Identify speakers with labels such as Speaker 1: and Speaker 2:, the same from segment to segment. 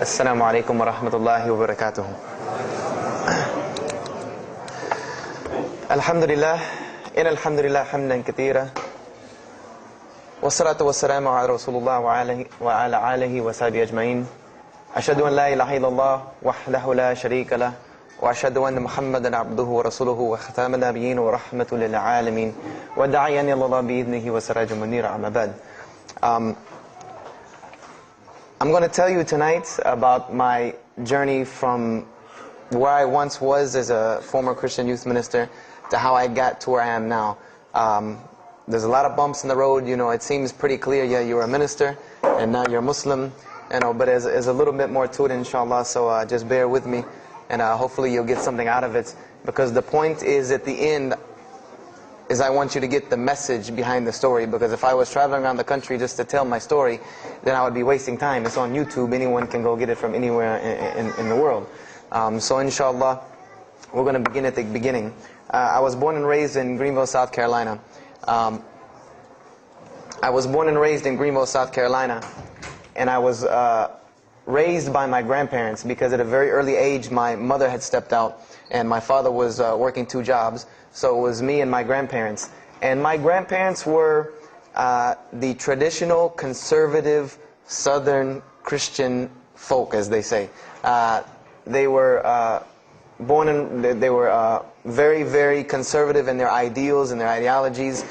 Speaker 1: السلام عليكم ورحمة الله وبركاته. الحمد لله إن الحمد لله حمدا كثيرا والصلاة والسلام على رسول الله وعلى آله وصحبه أجمعين. أشهد أن لا إله إلا الله وحده لا شريك له وأشهد أن محمدا عبده ورسوله وختام النبيين ورحمة للعالمين وداعيا إلى الله بإذنه وسراجا منيرا. أما بعد. I'm going to tell you tonight about my journey from where I once was as a former Christian youth minister to how I got to where I am now. There's a lot of bumps in the road. You know, it seems pretty clear. Yeah, you're a minister and now you're a Muslim. You know, but there's a little bit more to it, inshallah. So just bear with me, and hopefully you'll get something out of it. Because the point is, at the end, is I want you to get the message behind the story. Because if I was traveling around the country just to tell my story, then I would be wasting time. It's on YouTube. Anyone can go get it from anywhere in the world. So inshallah, we're going to begin at the beginning. I was born and raised in Greenville, South Carolina. I was born and raised in Greenville, South Carolina. And I was raised by my grandparents because at a very early age, my mother had stepped out and my father was working 2 jobs. So it was me and my grandparents. And my grandparents were the traditional, conservative, Southern Christian folk, as they say. They were they were very, very conservative in their ideals and their ideologies,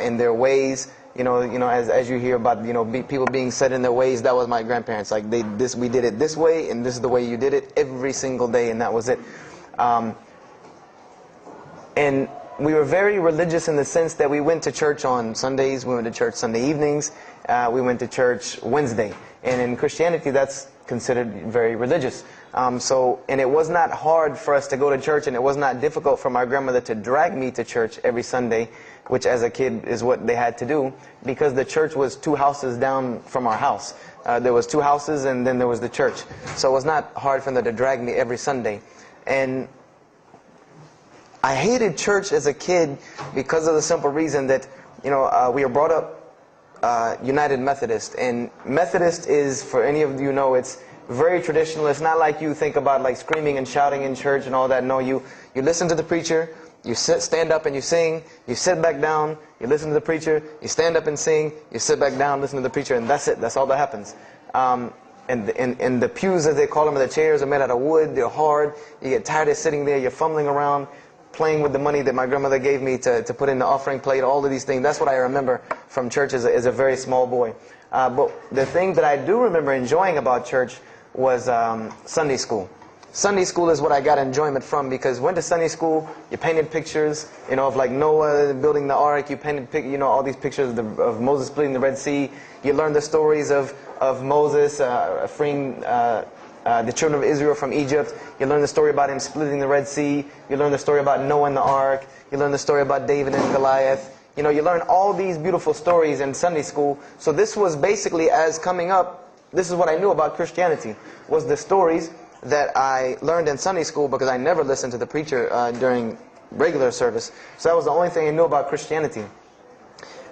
Speaker 1: in their ways. You know, as you hear about, people being set in their ways. That was my grandparents. Like we did it this way, and this is the way you did it every single day, and that was it. And we were very religious in the sense that we went to church on Sundays, we went to church Sunday evenings, we went to church Wednesday. And in Christianity, that's considered very religious. And it was not hard for us to go to church, and it was not difficult for my grandmother to drag me to church every Sunday, which as a kid is what they had to do, because the church was 2 houses down from our house. There was 2 houses, and then there was the church. So it was not hard for them to drag me every Sunday. And I hated church as a kid because of the simple reason that, we were brought up United Methodist. And Methodist is, for any of you know, it's very traditional. It's not like you think about like screaming and shouting in church and all that. No, you listen to the preacher, you stand up and you sing, you sit back down, you listen to the preacher, you stand up and sing, you sit back down, listen to the preacher, and that's it. That's all that happens. And the pews, as they call them, the chairs are made out of wood, they're hard, you get tired of sitting there, you're fumbling around, playing with the money that my grandmother gave me to put in the offering plate, all of these things. That's what I remember from church as a very small boy. But the thing that I do remember enjoying about church was Sunday school. Sunday school is what I got enjoyment from, because went to Sunday school, you painted pictures, of like Noah building the ark, you painted, all these pictures of Moses splitting the Red Sea. You learned the stories of Moses freeing the children of Israel from Egypt. You learn the story about him splitting the Red Sea. You learn the story about Noah and the ark. You learn the story about David and Goliath. You learn all these beautiful stories in Sunday school. So this was basically, as coming up, this is what I knew about Christianity, was the stories that I learned in Sunday school, because I never listened to the preacher during regular service. So that was the only thing I knew about Christianity.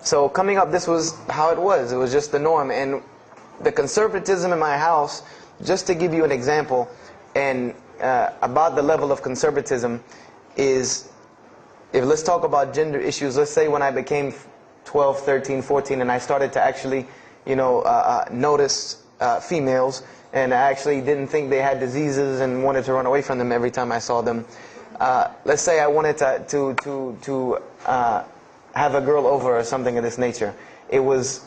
Speaker 1: So coming up, this was how it was. It was just the norm. And the conservatism in my house, just to give you an example, and about the level of conservatism, is, if let's talk about gender issues, let's say when I became 12, 13, 14, and I started to actually, notice females, and I actually didn't think they had diseases and wanted to run away from them every time I saw them. Let's say I wanted to have a girl over or something of this nature. It was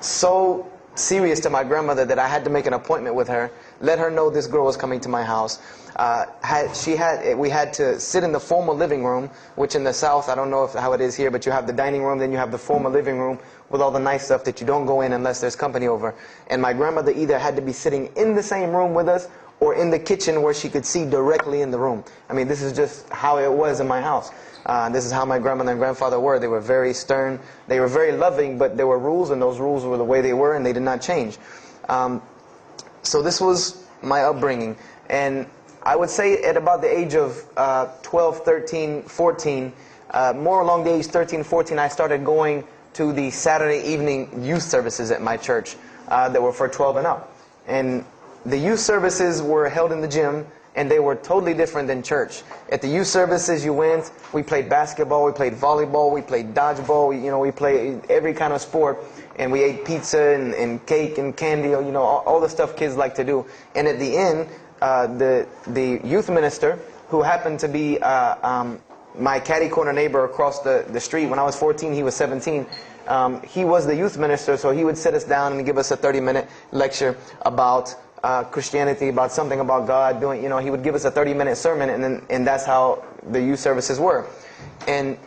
Speaker 1: so serious to my grandmother that I had to make an appointment with her, let her know this girl was coming to my house. We had to sit in the formal living room, which in the South, I don't know how it is here, but you have the dining room, then you have the formal living room with all the nice stuff that you don't go in unless there's company over. And my grandmother either had to be sitting in the same room with us or in the kitchen where she could see directly in the room. I mean, this is just how it was in my house. This is how my grandmother and grandfather were. They were very stern. They were very loving, but there were rules, and those rules were the way they were, and they did not change. So this was my upbringing. And I would say at about the age of 12, 13, 14, more along the age 13, 14, I started going to the Saturday evening youth services at my church that were for 12 and up. And the youth services were held in the gym, and they were totally different than church. At the youth services you went, we played basketball, we played volleyball, we played dodgeball, we played every kind of sport, and we ate pizza and cake and candy, all the stuff kids like to do. And at the end, the youth minister, who happened to be my catty corner neighbor across the street. When I was 14, he was 17. He was the youth minister, so he would sit us down and give us a 30-minute lecture about Christianity, about something about God. He would give us a 30-minute sermon, and that's how the youth services were. And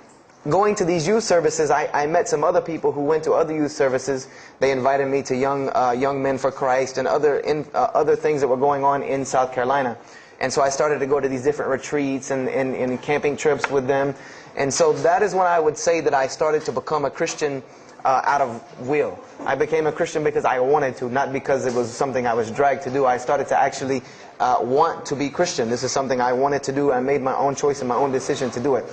Speaker 1: going to these youth services, I met some other people who went to other youth services. They invited me to Young Men for Christ and other things that were going on in South Carolina. And so I started to go to these different retreats and camping trips with them. And so that is when I would say that I started to become a Christian out of will. I became a Christian because I wanted to, not because it was something I was dragged to do. I started to actually want to be Christian. This is something I wanted to do. I made my own choice and my own decision to do it.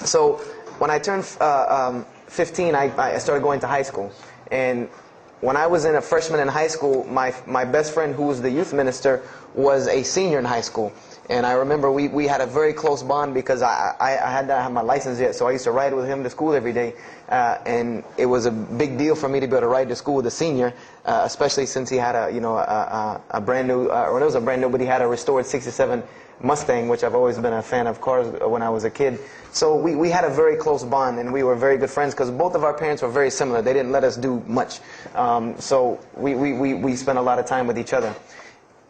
Speaker 1: So when I turned 15, I started going to high school. And when I was a freshman in high school, my best friend, who was the youth minister, was a senior in high school. And I remember we had a very close bond because I had not had my license yet, so I used to ride with him to school every day. And it was a big deal for me to be able to ride to school with a senior, especially since he had a brand new, or it was a brand new, but he had a restored '67 Mustang, which I've always been a fan of cars when I was a kid. So we had a very close bond, and we were very good friends because both of our parents were very similar. They didn't let us do much. So we spent a lot of time with each other.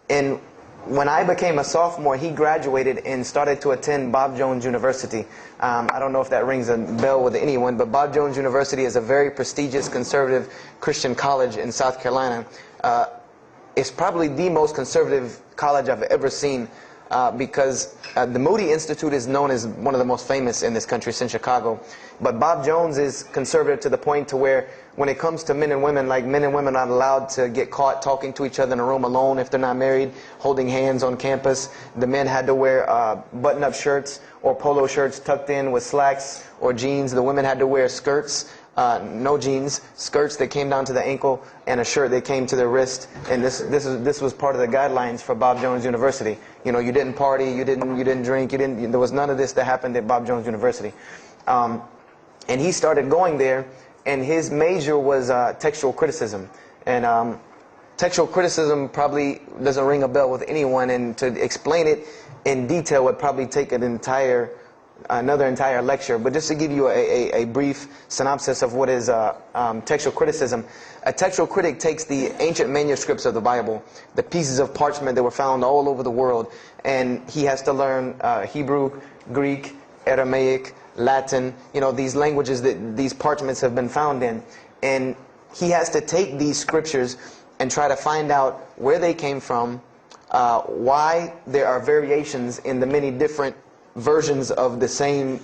Speaker 1: And when I became a sophomore, he graduated and started to attend Bob Jones University. I don't know if that rings a bell with anyone, but Bob Jones University is a very prestigious conservative Christian college in South Carolina. It's probably the most conservative college I've ever seen. Because the Moody Institute is known as one of the most famous in this country. It's in Chicago. But Bob Jones is conservative to the point to where when it comes to men and women, like men and women are not allowed to get caught talking to each other in a room alone if they're not married, holding hands on campus. The men had to wear button-up shirts or polo shirts tucked in with slacks or jeans. The women had to wear skirts. No jeans, skirts that came down to the ankle, and a shirt that came to the wrist. And this was part of the guidelines for Bob Jones University. You didn't party, you didn't drink, there was none of this that happened at Bob Jones University. And he started going there, and his major was textual criticism. And textual criticism probably doesn't ring a bell with anyone, and to explain it in detail would probably take another entire lecture. But just to give you a brief synopsis of what is textual criticism. A textual critic takes the ancient manuscripts of the Bible, the pieces of parchment that were found all over the world, and he has to learn Hebrew, Greek, Aramaic, Latin, these languages that these parchments have been found in. And he has to take these scriptures and try to find out where they came from, why there are variations in the many different versions of the same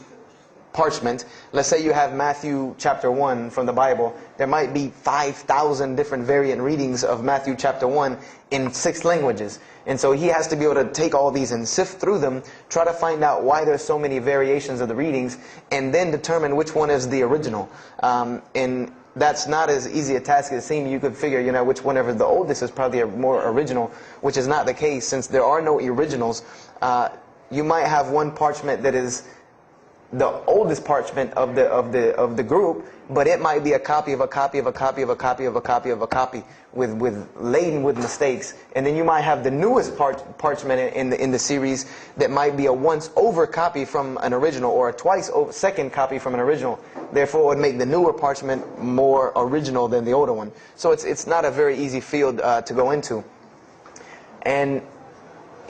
Speaker 1: parchment. Let's say you have Matthew chapter 1 from the Bible. There might be 5,000 different variant readings of Matthew chapter 1 in 6 languages. And so he has to be able to take all these and sift through them, try to find out why there's so many variations of the readings, and then determine which one is the original. And that's not as easy a task as it seems. You could figure, which whenever the oldest is probably a more original, which is not the case. Since there are no originals, you might have one parchment that is the oldest parchment of the group, but it might be a copy of a copy of a copy of a copy of a copy of a copy laden with mistakes. And then you might have the newest parchment in the series that might be a once over copy from an original, or a twice over second copy from an original. Therefore, it would make the newer parchment more original than the older one. So it's not a very easy field to go into. And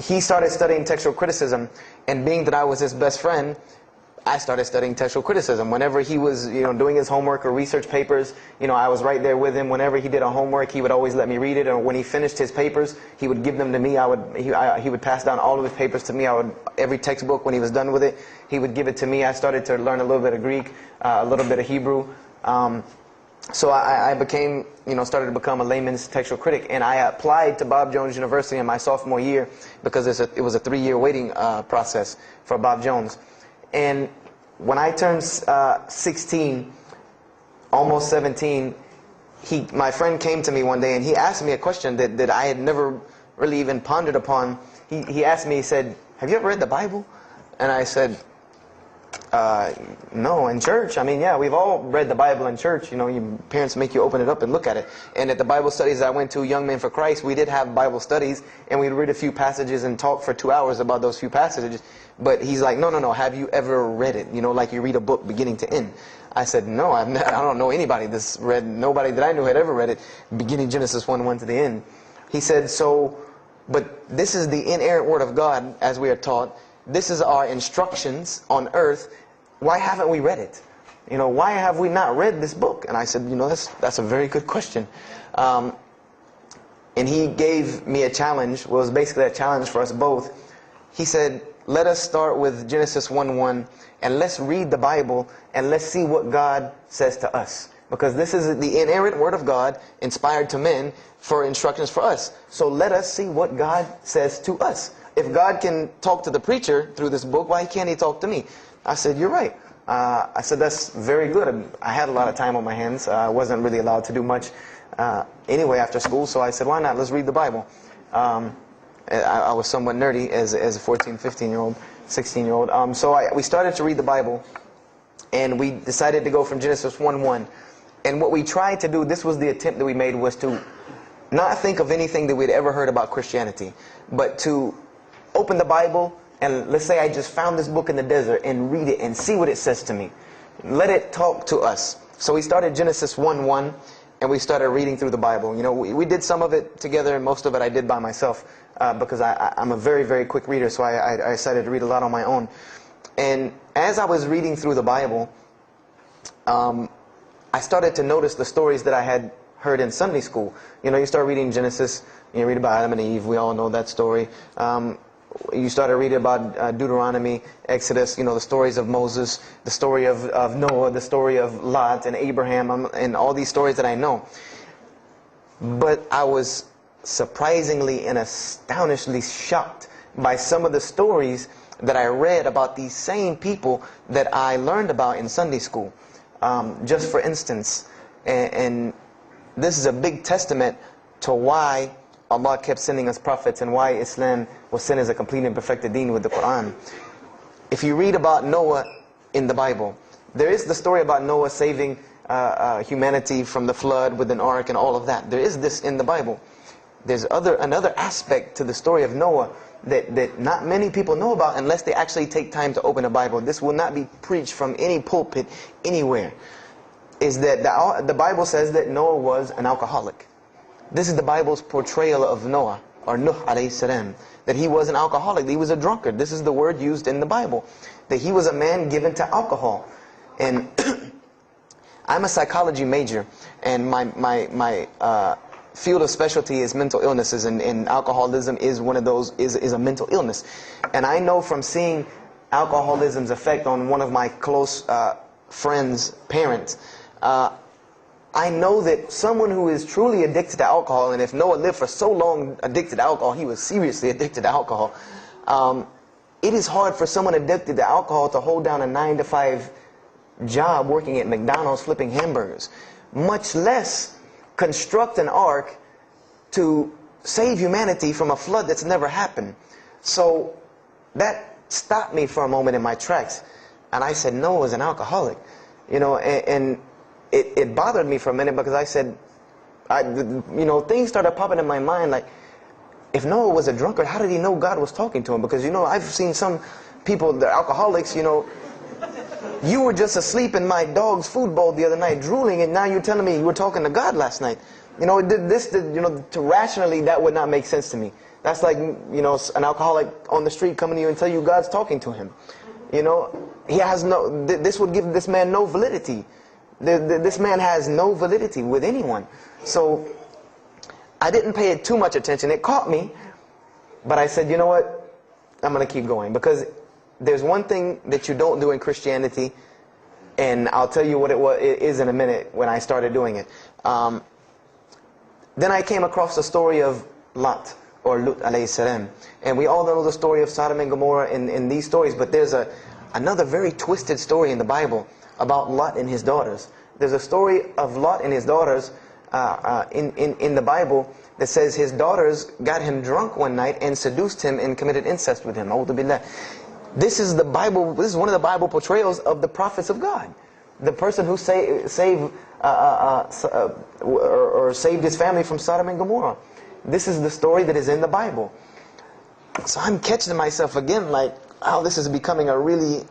Speaker 1: he started studying textual criticism, and being that I was his best friend, I started studying textual criticism. Whenever he was, doing his homework or research papers, I was right there with him. Whenever he did a homework, he would always let me read it. Or when he finished his papers, he would give them to me. He would pass down all of his papers to me. Every textbook, when he was done with it, he would give it to me. I started to learn a little bit of Greek, a little bit of Hebrew. So I became, started to become a layman's textual critic, and I applied to Bob Jones University in my sophomore year because it was a 3-year waiting process for Bob Jones. And when I turned 16, almost 17, my friend came to me one day and he asked me a question that I had never really even pondered upon. He asked me, he said, "Have you ever read the Bible?" And I said, no, in church. I mean, yeah, we've all read the Bible in church. You know, your parents make you open it up and look at it. And at the Bible studies I went to, Young Men for Christ, we did have Bible studies, and we'd read a few passages and talk for 2 hours about those few passages. But he's like, no, have you ever read it? You know, like you read a book beginning to end. I said, no, I don't know anybody that's read, nobody that I knew had ever read it, beginning Genesis 1 to the end. He said, but this is the inerrant word of God, as we are taught. This is our instructions on earth. Why haven't we read it? You know, why have we not read this book? And I said, you know, that's a very good question. And he gave me a challenge. Well, it was basically a challenge for us both. He said, let us start with Genesis 1:1, and let's read the Bible, and let's see what God says to us. Because this is the inerrant word of God, inspired to men, for instructions for us. So let us see what God says to us. If God can talk to the preacher through this book, why can't he talk to me? I said, you're right. I said, that's very good. I had a lot of time on my hands. I wasn't really allowed to do much anyway after school. So I said, why not? Let's read the Bible. I was somewhat nerdy as a 14, 15-year-old, 16-year-old. So we started to read the Bible. And we decided to go from Genesis 1:1. And what we tried to do, this was the attempt that we made, was to not think of anything that we'd ever heard about Christianity, but to open the Bible, and let's say I just found this book in the desert, and read it and see what it says to me. Let it talk to us. So we started Genesis 1:1, and we started reading through the Bible. You know, we did some of it together, and most of it I did by myself, because I'm a very, very quick reader, so I decided to read a lot on my own. And as I was reading through the Bible, I started to notice the stories that I had heard in Sunday school. You know, you start reading Genesis, you read about Adam and Eve, we all know that story. You started reading about Deuteronomy, Exodus, you know, the stories of Moses, the story of Noah, the story of Lot and Abraham, and all these stories that I know. But I was surprisingly and astonishingly shocked by some of the stories that I read about these same people that I learned about in Sunday school. Just for instance, and this is a big testament to why Allah kept sending us prophets and why Islam was sent as a complete and perfected deen with the Quran. If you read about Noah in the Bible, there is the story about Noah saving humanity from the flood with an ark and all of that. There is this in the Bible. There's another aspect to the story of Noah that not many people know about unless they actually take time to open a Bible. This will not be preached from any pulpit anywhere. Is that the Bible says that Noah was an alcoholic. This is the Bible's portrayal of Noah, or Nuh alayhi salam, that he was an alcoholic, that he was a drunkard. This is the word used in the Bible, that he was a man given to alcohol. And I'm a psychology major, and my field of specialty is mental illnesses, and alcoholism is one of those, is a mental illness. And I know from seeing alcoholism's effect on one of my close friends' parents, I know that someone who is truly addicted to alcohol, and if Noah lived for so long addicted to alcohol, he was seriously addicted to alcohol. It is hard for someone addicted to alcohol to hold down a 9-to-5 job working at McDonald's flipping hamburgers, much less construct an ark to save humanity from a flood that's never happened. So that stopped me for a moment in my tracks, and I said, Noah was an alcoholic, you know, and it bothered me for a minute, because I said, you know, things started popping in my mind like, if Noah was a drunkard, how did he know God was talking to him? Because, you know, I've seen some people, they're alcoholics, you know, you were just asleep in my dog's food bowl the other night drooling, and now you're telling me you were talking to God last night. You know, you know, to rationally, that would not make sense to me. That's like, you know, an alcoholic on the street coming to you and tell you God's talking to him. You know, he has no, this would give this man no validity. This man has no validity with anyone. So I didn't pay it too much attention. It caught me, but I said, you know what, I'm going to keep going, because there's one thing that you don't do in Christianity, and I'll tell you what it is in a minute when I started doing it. Then I came across the story of Lot, or Lut alayhi salam, and we all know the story of Sodom and Gomorrah in these stories, but there's another very twisted story in the Bible about Lot and his daughters. There's a story of Lot and his daughters in the Bible that says his daughters got him drunk one night and seduced him and committed incest with him. A'udhu billah. This is the Bible. This is one of the Bible portrayals of the prophets of God. The person who saved his family from Sodom and Gomorrah. This is the story that is in the Bible. So I'm catching myself again, like, how this is becoming a really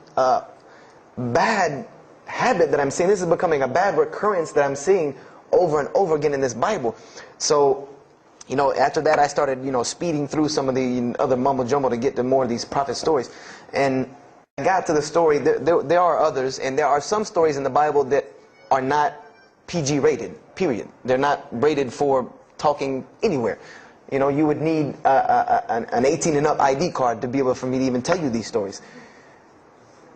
Speaker 1: bad habit that I'm seeing. This is becoming a bad recurrence that I'm seeing over and over again in this Bible. So, after that I started, speeding through some of the other mumbo jumbo to get to more of these prophet stories. And I got to the story, there are others, and there are some stories in the Bible that are not PG rated, period. They're not rated for talking anywhere. You would need an 18 and up ID card to be able for me to even tell you these stories.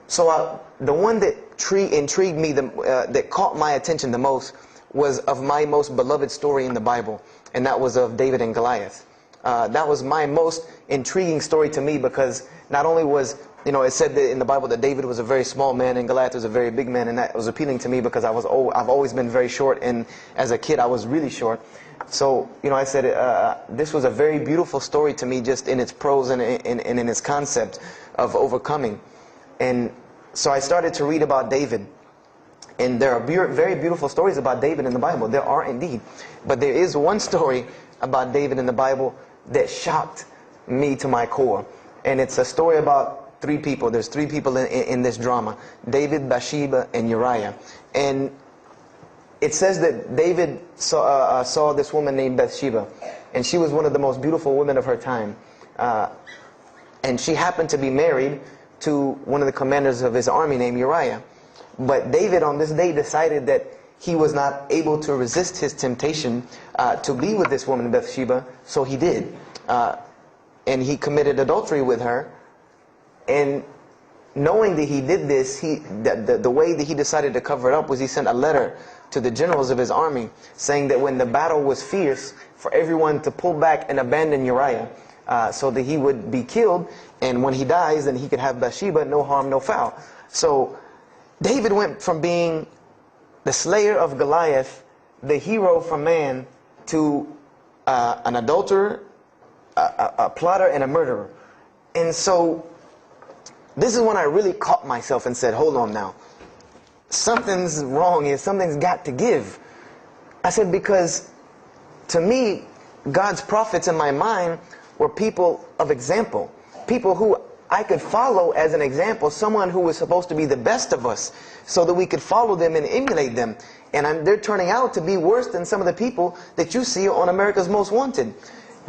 Speaker 1: So the one that intrigued me, that caught my attention the most, was of my most beloved story in the Bible, and that was of David and Goliath. That was my most intriguing story to me, because not only was, it said that in the Bible that David was a very small man and Goliath was a very big man, and that was appealing to me because I've always been very short, and as a kid I was really short. So, I said this was a very beautiful story to me, just in its prose and in its concept of overcoming. And so I started to read about David. And there are very beautiful stories about David in the Bible. There are indeed. But there is one story about David in the Bible that shocked me to my core. And it's a story about three people. There's three people in this drama: David, Bathsheba, and Uriah. And it says that David saw this woman named Bathsheba. And she was one of the most beautiful women of her time. And she happened to be married to one of the commanders of his army named Uriah. But David on this day decided that he was not able to resist his temptation to be with this woman Bathsheba, so he did. And he committed adultery with her. And knowing that he did this, the way that he decided to cover it up was he sent a letter to the generals of his army saying that when the battle was fierce, for everyone to pull back and abandon Uriah so that he would be killed, and when he dies then he could have Bathsheba, no harm, no foul. So David went from being the slayer of Goliath, the hero from man, to an adulterer, a plotter, and a murderer. And so this is when I really caught myself and said, hold on now. Something's wrong here. Something's got to give. I said, because to me, God's prophets in my mind were people of example. People who I could follow as an example. Someone who was supposed to be the best of us so that we could follow them and emulate them. And they're turning out to be worse than some of the people that you see on America's Most Wanted.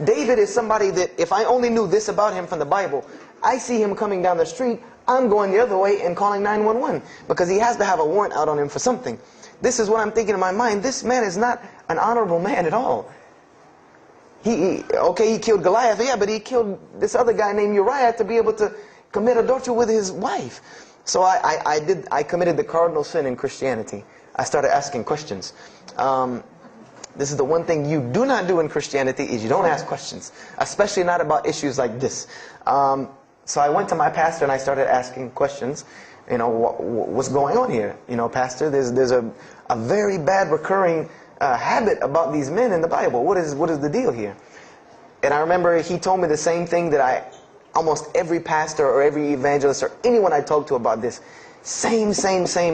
Speaker 1: David is somebody that if I only knew this about him from the Bible, I see him coming down the street, I'm going the other way and calling 911 because he has to have a warrant out on him for something. This is what I'm thinking in my mind. This man is not an honorable man at all. He killed Goliath, yeah, but he killed this other guy named Uriah to be able to commit adultery with his wife. So I committed the cardinal sin in Christianity. I started asking questions. This is the one thing you do not do in Christianity, is you don't ask questions, especially not about issues like this. So I went to my pastor and I started asking questions. What's going on here? Pastor, there's a very bad recurring habit about these men in the Bible. What is the deal here? And I remember he told me the same thing that almost every pastor or every evangelist or anyone I talked to about this, same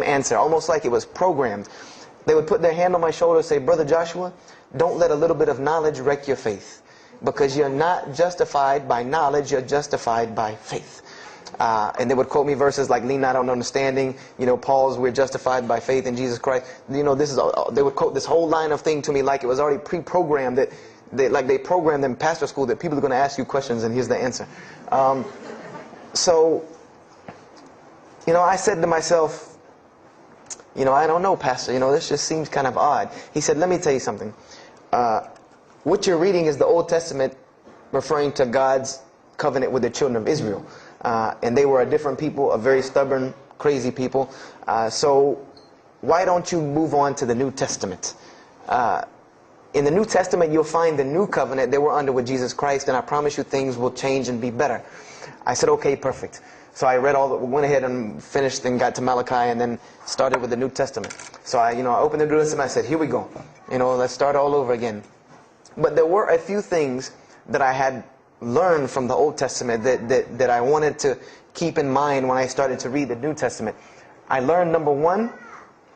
Speaker 1: answer, almost like it was programmed. They would put their hand on my shoulder and say, Brother Joshua, don't let a little bit of knowledge wreck your faith. Because you're not justified by knowledge, you're justified by faith. And they would quote me verses like, lean not on understanding, Paul's, we're justified by faith in Jesus Christ. They would quote this whole line of thing to me like it was already pre-programmed, that they programmed in pastor school that people are going to ask you questions and here's the answer. So, I said to myself, I don't know, Pastor, this just seems kind of odd. He said, let me tell you something. What you're reading is the Old Testament referring to God's covenant with the children of Israel. And they were a different people, a very stubborn, crazy people. So why don't you move on to the New Testament? In the New Testament, you'll find the new covenant that we're under with Jesus Christ, and I promise you things will change and be better. I said, okay, perfect. So I went ahead and finished and got to Malachi and then started with the New Testament. So I opened the New Testament. I said, here we go. Let's start all over again. But there were a few things that I had learned from the Old Testament that I wanted to keep in mind when I started to read the New Testament. I learned, number one,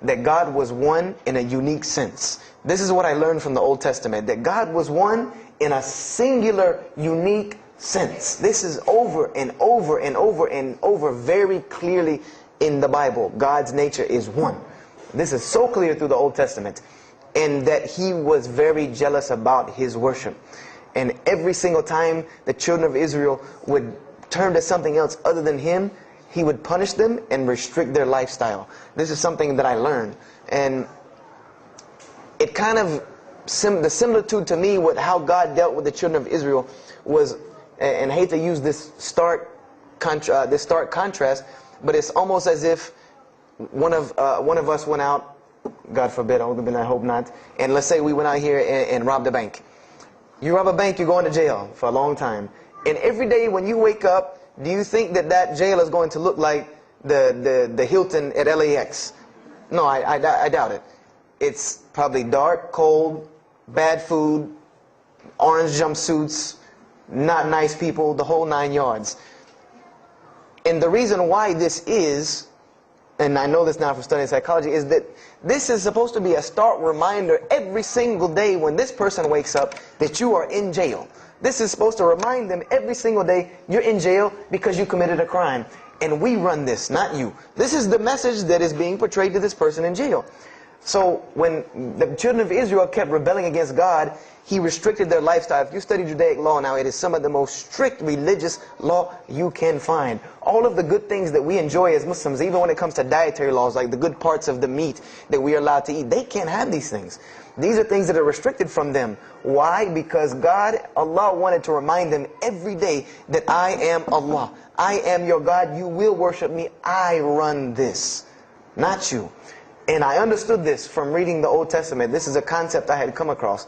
Speaker 1: that God was one in a unique sense. This is what I learned from the Old Testament, that God was one in a singular, unique sense. This is over and over and over and over very clearly in the Bible. God's nature is one. This is so clear through the Old Testament. And that He was very jealous about His worship. And every single time the children of Israel would turn to something else other than Him, He would punish them and restrict their lifestyle. This is something that I learned. And it kind of, the similitude to me with how God dealt with the children of Israel was, and I hate to use this stark contrast, but it's almost as if one of us went out, God forbid, I hope not, and let's say we went out here and robbed a bank. You rob a bank, you're going to jail for a long time. And every day when you wake up, do you think that jail is going to look like the Hilton at LAX? No, I doubt it. It's probably dark, cold, bad food, orange jumpsuits, not nice people, the whole 9 yards. And the reason why this is, and I know this now from studying psychology, is that this is supposed to be a stark reminder every single day when this person wakes up that you are in jail. This is supposed to remind them every single day you're in jail because you committed a crime. And we run this, not you. This is the message that is being portrayed to this person in jail. So when the children of Israel kept rebelling against God, He restricted their lifestyle. If you study Judaic law now, it is some of the most strict religious law you can find. All of the good things that we enjoy as Muslims, even when it comes to dietary laws, like the good parts of the meat that we are allowed to eat, they can't have these things. These are things that are restricted from them. Why? Because Allah wanted to remind them every day that I am Allah. I am your God. You will worship me. I run this, not you. And I understood this from reading the Old Testament. This is a concept I had come across.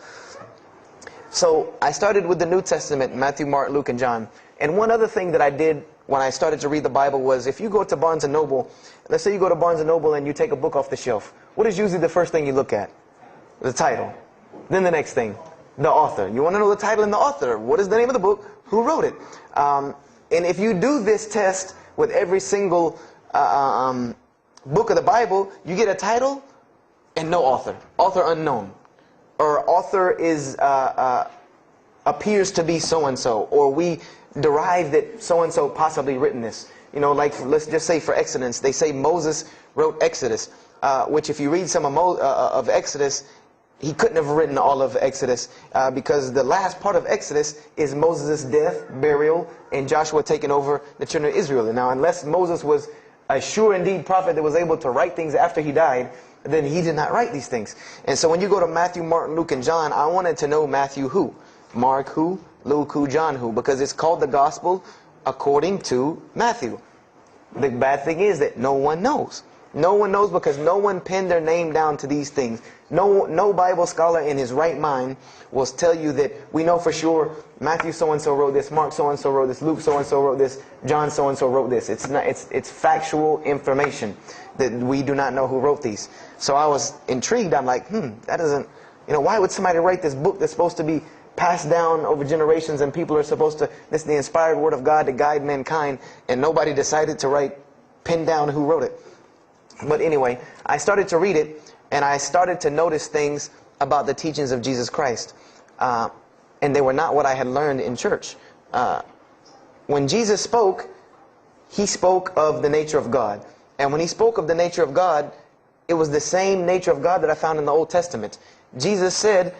Speaker 1: So I started with the New Testament, Matthew, Mark, Luke, and John. And one other thing that I did when I started to read the Bible was, if you go to Barnes & Noble, let's say you go to Barnes & Noble and you take a book off the shelf, what is usually the first thing you look at? The title. Then the next thing, the author. You want to know the title and the author. What is the name of the book? Who wrote it? And if you do this test with every single book of the Bible, you get a title and no author. Author unknown. Or author is appears to be so-and-so. Or we derive that so-and-so possibly written this. Like let's just say for Exodus, they say Moses wrote Exodus. Which if you read some of Exodus, he couldn't have written all of Exodus because the last part of Exodus is Moses' death, burial, and Joshua taking over the children of Israel. And now, unless Moses was a sure indeed prophet that was able to write things after he died, then he did not write these things. And so when you go to Matthew, Mark, Luke, and John, I wanted to know Matthew who, Mark who, Luke who, John who, because it's called the Gospel according to Matthew. The bad thing is that no one knows. No one knows because no one pinned their name down to these things. No Bible scholar in his right mind will tell you that we know for sure Matthew so-and-so wrote this, Mark so-and-so wrote this, Luke so-and-so wrote this, John so-and-so wrote this. It's factual information that we do not know who wrote these. So I was intrigued. I'm like, that doesn't, why would somebody write this book that's supposed to be passed down over generations and people are supposed to, this is the inspired word of God to guide mankind, and nobody decided to pin down who wrote it. But anyway, I started to read it, and I started to notice things about the teachings of Jesus Christ. And they were not what I had learned in church. When Jesus spoke, He spoke of the nature of God. And when He spoke of the nature of God, it was the same nature of God that I found in the Old Testament. Jesus said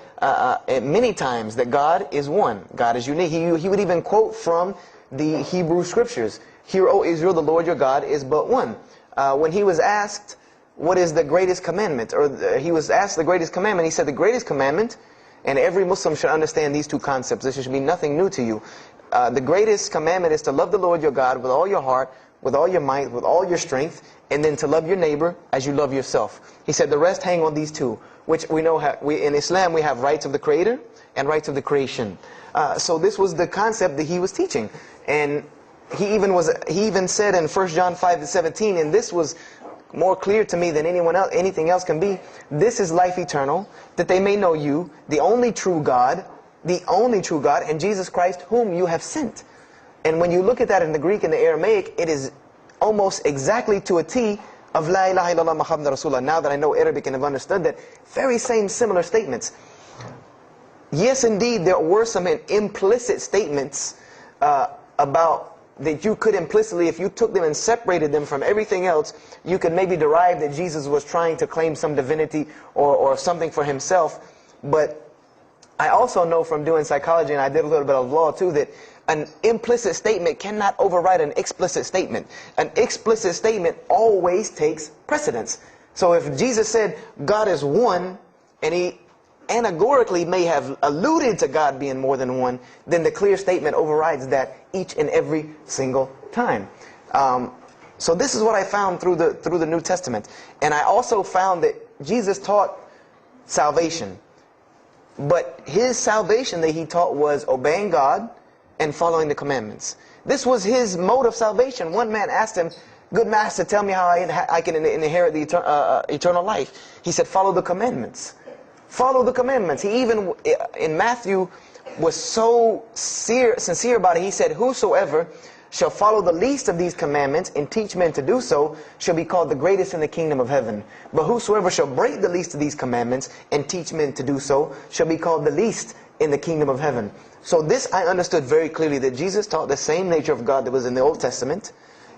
Speaker 1: many times that God is one. God is unique. He would even quote from the Hebrew Scriptures. Hear, O Israel, the Lord your God is but one. When He was asked, what is the greatest commandment? Or He was asked the greatest commandment. He said the greatest commandment, and every Muslim should understand these two concepts. This should be nothing new to you. The greatest commandment is to love the Lord your God with all your heart, with all your might, with all your strength, and then to love your neighbor as you love yourself. He said the rest hang on these two, which we know in Islam we have rights of the Creator and rights of the creation. So this was the concept that He was teaching. And he even said in 1 John 5:17, and this was more clear to me than anything else can be, this is life eternal, that they may know you, the only true God, and Jesus Christ, whom you have sent. And when you look at that in the Greek and the Aramaic, it is almost exactly to a T of La ilaha illallah Muhammad Rasulullah. Now that I know Arabic and have understood that, very same similar statements. Yes, indeed, there were some implicit statements about that you could implicitly, if you took them and separated them from everything else, you could maybe derive that Jesus was trying to claim some divinity or something for himself. But I also know from doing psychology, and I did a little bit of law too, that an implicit statement cannot override an explicit statement. An explicit statement always takes precedence. So if Jesus said God is one, and he anagorically may have alluded to God being more than one, then the clear statement overrides that each and every single time. So this is what I found through the New Testament. And I also found that Jesus taught salvation. But his salvation that he taught was obeying God and following the commandments. This was his mode of salvation. One man asked him, "Good master, tell me how I can inherit the eternal life." He said, "Follow the commandments." Follow the commandments. He even, in Matthew, was so sincere about it. He said, "Whosoever shall follow the least of these commandments and teach men to do so shall be called the greatest in the kingdom of heaven. But whosoever shall break the least of these commandments and teach men to do so shall be called the least in the kingdom of heaven." So this I understood very clearly, that Jesus taught the same nature of God that was in the Old Testament.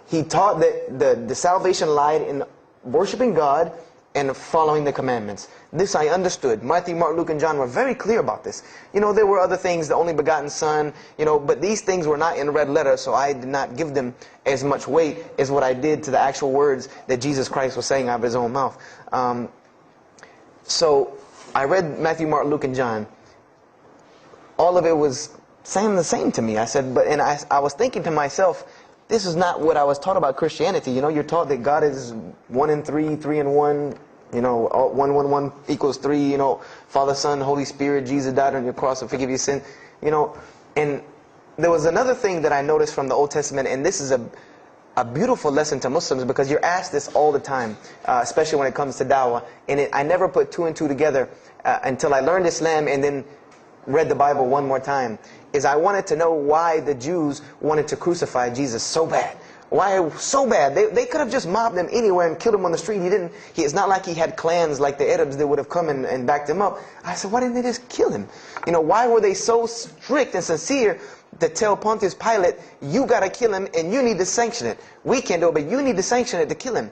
Speaker 1: He taught that the salvation lied in worshiping God and following the commandments. This I understood. Matthew, Mark, Luke, and John were very clear about this. There were other things, the only begotten Son, but these things were not in red letter, so I did not give them as much weight as what I did to the actual words that Jesus Christ was saying out of his own mouth. So I read Matthew, Mark, Luke, and John. All of it was saying the same to me. I said, and I was thinking to myself, this is not what I was taught about Christianity. You're taught that God is 1 in 3, 3 in 1. 1, 1, 1 equals 3. Father, Son, Holy Spirit. Jesus died on your cross to forgive your sin. And there was another thing that I noticed from the Old Testament, and this is a beautiful lesson to Muslims, because you're asked this all the time, especially when it comes to dawah. And I never put 2 and 2 together until I learned Islam and then read the Bible one more time. Is I wanted to know why the Jews wanted to crucify Jesus so bad. Why so bad? They could have just mobbed him anywhere and killed him on the street. It's not like he had clans like the Arabs that would have come and backed him up. I said, why didn't they just kill him? Why were they so strict and sincere to tell Pontius Pilate, you got to kill him and you need to sanction it? We can't do it, but you need to sanction it to kill him.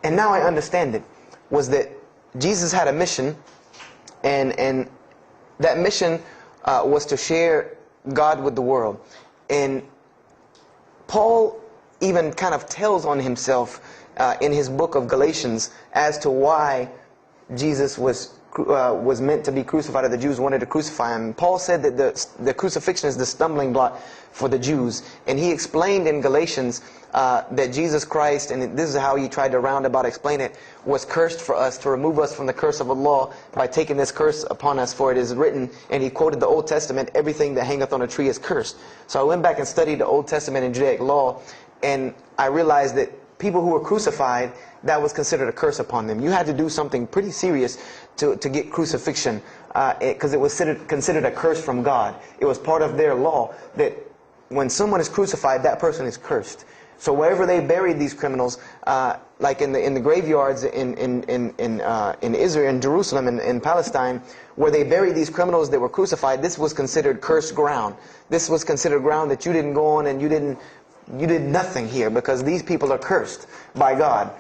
Speaker 1: And now I understand it. Was that Jesus had a mission, and that mission was to share God with the world. And Paul even kind of tells on himself in his book of Galatians as to why Jesus was meant to be crucified, or the Jews wanted to crucify him. Paul said that the crucifixion is the stumbling block for the Jews. And he explained in Galatians that Jesus Christ, and this is how he tried to roundabout explain it, was cursed for us, to remove us from the curse of Allah by taking this curse upon us. For it is written, and he quoted the Old Testament, everything that hangeth on a tree is cursed. So I went back and studied the Old Testament and Judaic law, and I realized that people who were crucified, that was considered a curse upon them. You had to do something pretty serious to get crucifixion, because it was considered a curse from God. It was part of their law that when someone is crucified, that person is cursed. So wherever they buried these criminals, like in the graveyards in Israel, in Jerusalem, in Palestine, where they buried these criminals that were crucified, this was considered cursed ground. This was considered ground that you didn't go on, and you did nothing here, because these people are cursed by God.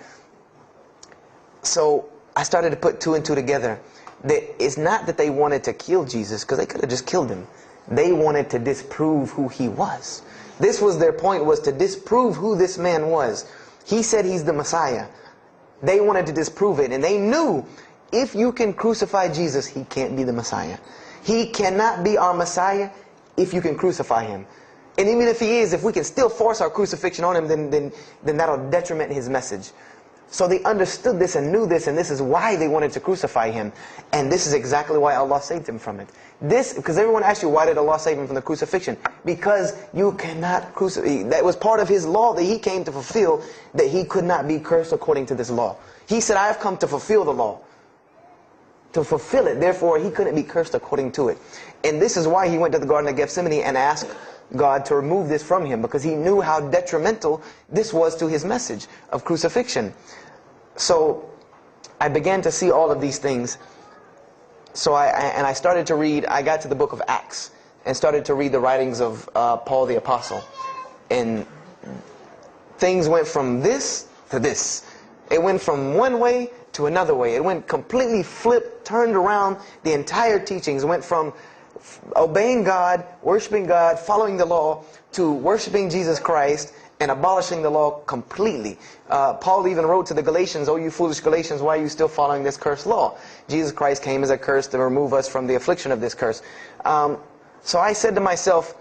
Speaker 1: So I started to put 2 and 2 together. It's not that they wanted to kill Jesus, because they could have just killed him. They wanted to disprove who he was. This was their point, was to disprove who this man was. He said he's the Messiah. They wanted to disprove it, and they knew if you can crucify Jesus, he can't be the Messiah. He cannot be our Messiah if you can crucify him. And even if he is, if we can still force our crucifixion on him, then that'll detriment his message. So they understood this and knew this, and this is why they wanted to crucify him. And this is exactly why Allah saved him from it. Because everyone asks you, why did Allah save him from the crucifixion? Because you cannot crucify. That was part of his law that he came to fulfill, that he could not be cursed according to this law. He said, I have come to fulfill the law. To fulfill it. Therefore, he couldn't be cursed according to it. And this is why he went to the Garden of Gethsemane and asked God to remove this from him, because he knew how detrimental this was to his message of crucifixion. So I began to see all of these things. So I started to read. I got to the book of Acts and started to read the writings of Paul the Apostle. And things went from this to this. It went from one way to another way. It went completely flipped, turned around. The entire teachings went from obeying God, worshiping God, following the law, to worshiping Jesus Christ and abolishing the law completely. Paul even wrote to the Galatians, "Oh, you foolish Galatians, why are you still following this cursed law? Jesus Christ came as a curse to remove us from the affliction of this curse." So I said to myself,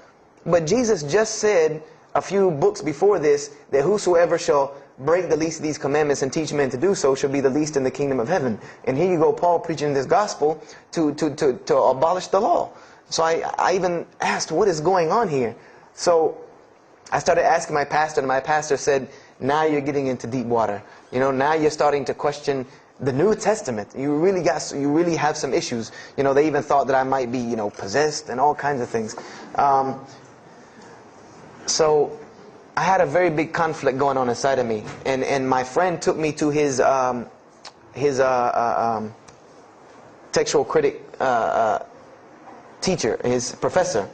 Speaker 1: but Jesus just said a few books before this that whosoever shall break the least of these commandments and teach men to do so shall be the least in the kingdom of heaven. And here you go, Paul preaching this gospel to abolish the law. So I even asked, what is going on here? So I started asking my pastor, and my pastor said, now you're getting into deep water. You know, now you're starting to question the New Testament. You really have some issues. You know, they even thought that I might be, possessed and all kinds of things. So I had a very big conflict going on inside of me, and my friend took me to his textual critic teacher, his professor.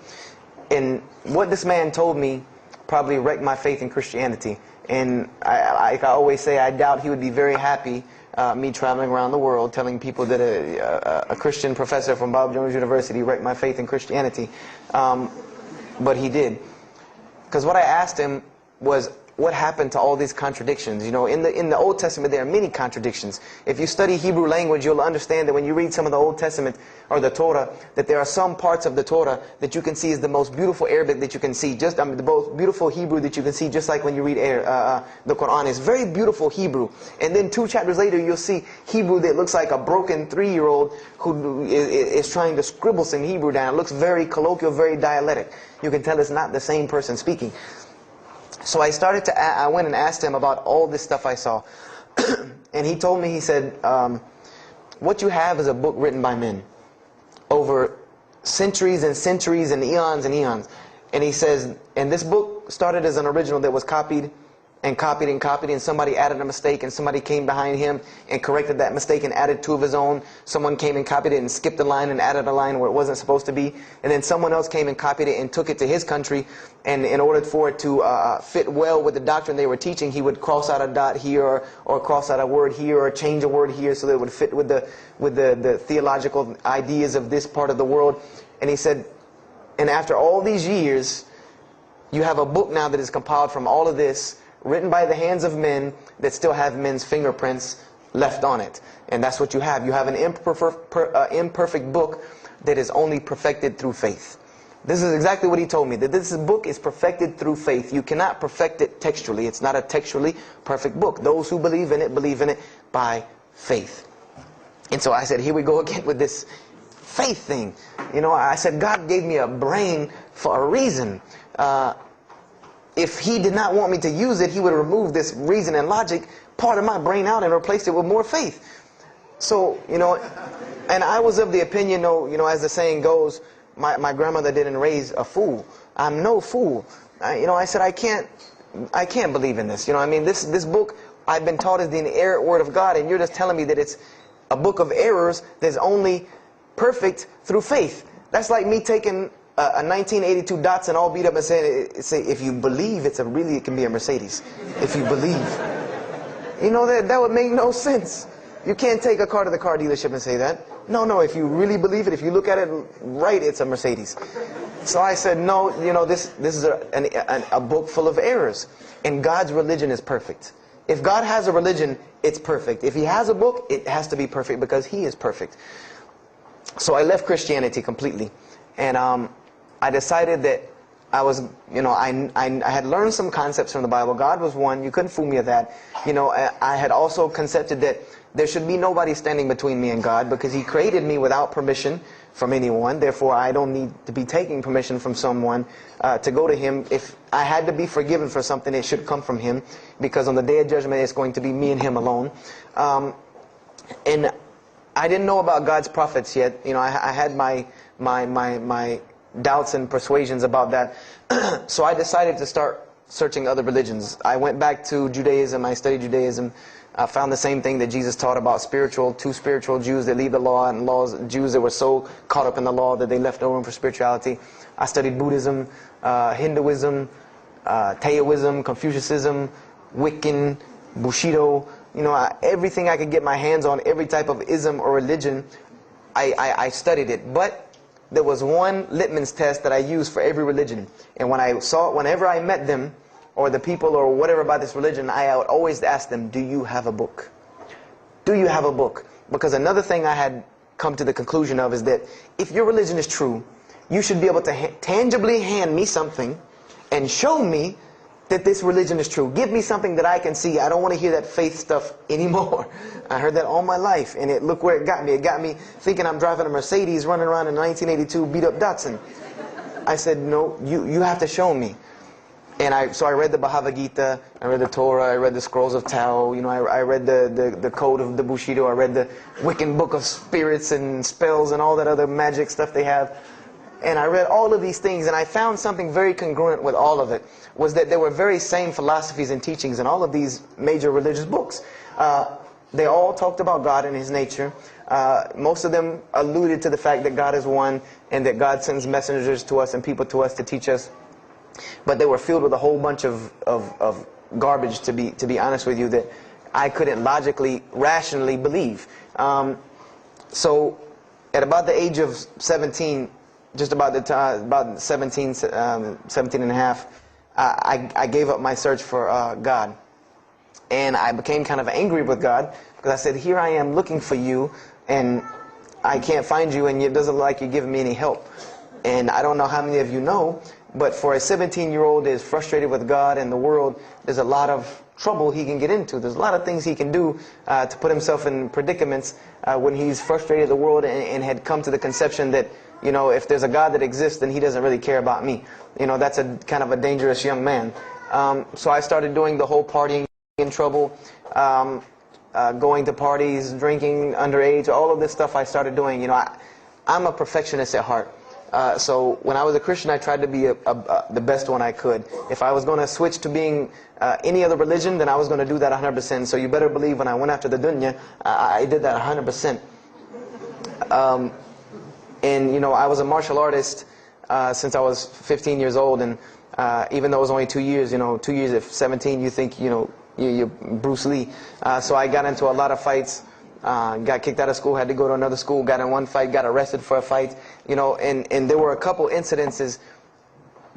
Speaker 1: And what this man told me probably wrecked my faith in Christianity. And I always say, I doubt he would be very happy me traveling around the world telling people that a Christian professor from Bob Jones University wrecked my faith in Christianity. But he did. Because what I asked him was, what happened to all these contradictions? You know, in the Old Testament there are many contradictions. If you study Hebrew language, you'll understand that when you read some of the Old Testament or the Torah, that there are some parts of the Torah that you can see is the most beautiful Arabic that you can see, the most beautiful Hebrew that you can see, just like when you read the Quran. It's very beautiful Hebrew. And then 2 chapters later, you'll see Hebrew that looks like a broken 3-year-old who is trying to scribble some Hebrew down. It looks very colloquial, very dialectic. You can tell it's not the same person speaking. So I went and asked him about all this stuff I saw. And he told me, he said, what you have is a book written by men over centuries and centuries and eons and eons. And he says, and this book started as an original that was copied and copied and copied, and somebody added a mistake, and somebody came behind him and corrected that mistake and added 2 of his own. Someone came and copied it and skipped a line and added a line where it wasn't supposed to be. And then someone else came and copied it and took it to his country, and in order for it to fit well with the doctrine they were teaching, he would cross out a dot here or cross out a word here or change a word here so that it would fit with the theological ideas of this part of the world. And he said, and after all these years, you have a book now that is compiled from all of this, written by the hands of men that still have men's fingerprints left on it. And that's what you have. You have an imperfect book that is only perfected through faith. This is exactly what he told me, that this book is perfected through faith. You cannot perfect it textually. It's not a textually perfect book. Those who believe in it by faith. And so I said, here we go again with this faith thing. You know, I said, God gave me a brain for a reason. If he did not want me to use it, he would remove this reason and logic part of my brain out and replace it with more faith. So, and I was of the opinion, as the saying goes, my grandmother didn't raise a fool. I'm no fool. I said, I can't believe in this. This book I've been taught is the inerrant word of God, and you're just telling me that it's a book of errors that's only perfect through faith. That's like me taking a 1982 Datsun all beat up and say, if you believe it can be a Mercedes. If you believe. That would make no sense. You can't take a car to the car dealership and say that. No, if you really believe it, if you look at it right, it's a Mercedes. So I said, no, this is a book full of errors. And God's religion is perfect. If God has a religion, it's perfect. If he has a book, it has to be perfect because he is perfect. So I left Christianity completely. And I decided that I was, I had learned some concepts from the Bible. God was one. You couldn't fool me of that. I had also concepted that there should be nobody standing between me and God, because He created me without permission from anyone. Therefore, I don't need to be taking permission from someone to go to Him. If I had to be forgiven for something, it should come from Him, because on the day of judgment, it's going to be me and Him alone. And I didn't know about God's prophets yet. I had my doubts and persuasions about that. So I decided to start searching other religions. I went back to Judaism. I studied Judaism. I found the same thing that Jesus taught about two spiritual Jews that leave the law, and Jews that were so caught up in the law that they left no room for spirituality. I studied Buddhism, Hinduism, Taoism, Confucianism, Wiccan, Bushido. Everything I could get my hands on, every type of ism or religion, I studied it. But there was one litmus test that I used for every religion. And whenever I met them, or the people or whatever about this religion, I would always ask them, do you have a book? Do you have a book? Because another thing I had come to the conclusion of is that if your religion is true, you should be able to tangibly hand me something and show me that this religion is true. Give me something that I can see. I don't want to hear that faith stuff anymore. I heard that all my life, and look where it got me. It got me thinking I'm driving a Mercedes running around in 1982 beat up Datsun. I said, no, you have to show me. And so I read the Bhagavad Gita, I read the Torah, I read the Scrolls of Tao, I read the Code of the Bushido, I read the Wiccan Book of Spirits and Spells and all that other magic stuff they have. And I read all of these things, and I found something very congruent with all of it, was that there were very same philosophies and teachings in all of these major religious books. They all talked about God and His nature. Most of them alluded to the fact that God is one, and that God sends messengers to us and people to us to teach us. But they were filled with a whole bunch of garbage, to be honest with you, that I couldn't logically, rationally believe. So at about the age of 17, just about the time, about 17 and a half, I gave up my search for God. And I became kind of angry with God, because I said, here I am looking for you, and I can't find you, and it doesn't look like you're giving me any help. And I don't know how many of you know, but for a 17-year-old that is frustrated with God and the world, there's a lot of trouble he can get into. There's a lot of things he can do to put himself in predicaments when he's frustrated the world and had come to the conception that, if there's a God that exists, then He doesn't really care about me. That's a kind of a dangerous young man. So I started doing the whole partying in trouble, going to parties, drinking underage, all of this stuff I started doing. I'm a perfectionist at heart. So when I was a Christian, I tried to be the best one I could. If I was going to switch to being any other religion, then I was going to do that 100%. So you better believe when I went after the dunya, I did that 100%. And I was a martial artist since I was 15 years old, and even though it was only 2 years, 2 years at 17, you think you're Bruce Lee. So I got into a lot of fights. Got kicked out of school, had to go to another school, got in one fight, got arrested for a fight, and there were a couple incidences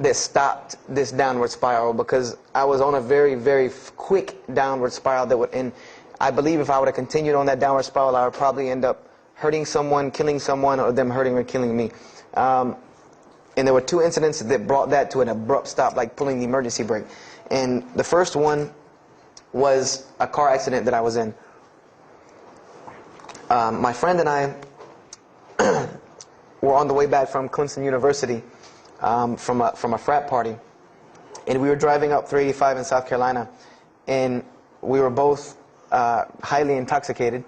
Speaker 1: that stopped this downward spiral, because I was on a very, very quick downward spiral and I believe if I would have continued on that downward spiral, I would probably end up hurting someone, killing someone, or them hurting or killing me. And there were two incidents that brought that to an abrupt stop, like pulling the emergency brake. And the first one was a car accident that I was in. My friend and I were on the way back from Clemson University from a frat party, and we were driving up 385 in South Carolina, and we were both highly intoxicated,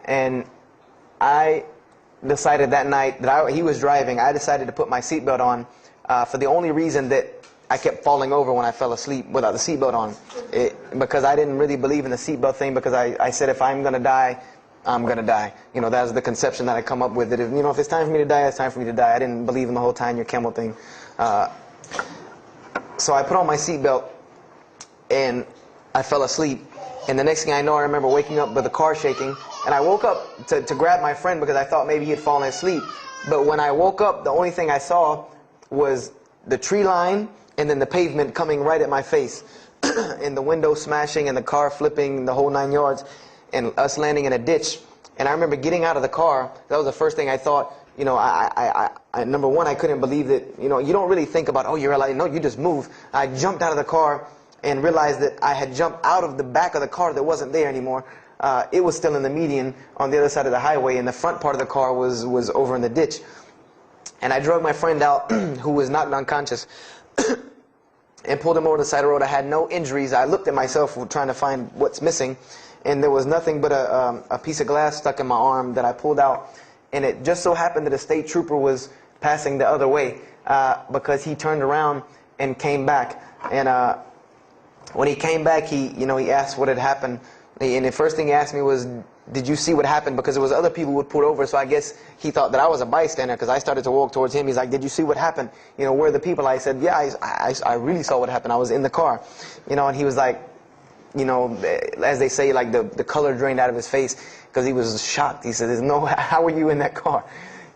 Speaker 1: and I decided that night that he was driving, I decided to put my seatbelt on for the only reason that I kept falling over when I fell asleep without the seatbelt on, because I didn't really believe in the seatbelt thing, because I said if I'm going to die, I'm going to die. That was the conception that I come up with, that if it's time for me to die, it's time for me to die. I didn't believe in the whole tying your camel thing. So I put on my seatbelt, and I fell asleep. And the next thing I know, I remember waking up with the car shaking, and I woke up to grab my friend because I thought maybe he had fallen asleep. But when I woke up, the only thing I saw was the tree line and then the pavement coming right at my face, and the window smashing and the car flipping, the whole 9 yards. And us landing in a ditch And I remember getting out of the car. That was the first thing I thought. You know, number one, I couldn't believe that, you know, you don't really think about, oh, you're like, no, you just move. I jumped out of the car and realized that I had jumped out of the back of the car that wasn't there anymore. It was still in the median on the other side of the highway, and the front part of the car was over in the ditch. And I drug my friend out, who was knocked unconscious, and pulled him over to the side of the road. I had no injuries. I looked at myself trying to find what's missing, and there was nothing but a piece of glass stuck in my arm that I pulled out. And it just so happened that a state trooper was passing the other way, because he turned around and came back. And when he came back, he asked what had happened. And the first thing he asked me was, did you see what happened? Because there was other people who would pull over, so I guess he thought that I was a bystander, because I started to walk towards him. He's like, did you see what happened? You know, where are the people? I said, yeah, I really saw what happened. I was in the car. You know, and he was like, you know, as they say, like the color drained out of his face, because he was shocked. He said, how were you in that car?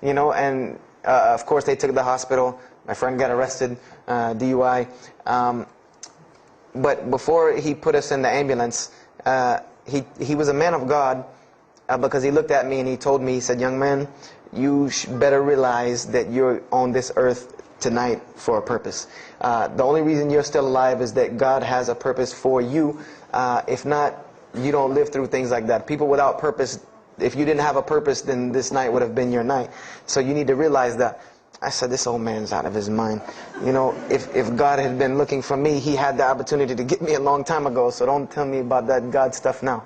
Speaker 1: You know, and of course they took the hospital. My friend got arrested, DUI. But before he put us in the ambulance, he was a man of God, because he looked at me and he told me, he said, young man, you better realize that you're on this earth tonight for a purpose. The only reason you're still alive is that God has a purpose for you. If not, you don't live through things like that. People without purpose, if you didn't have a purpose, then this night would have been your night. So you need to realize that. I said, this old man's out of his mind. You know, if God had been looking for me, he had the opportunity to get me a long time ago. So don't tell me about that God stuff now.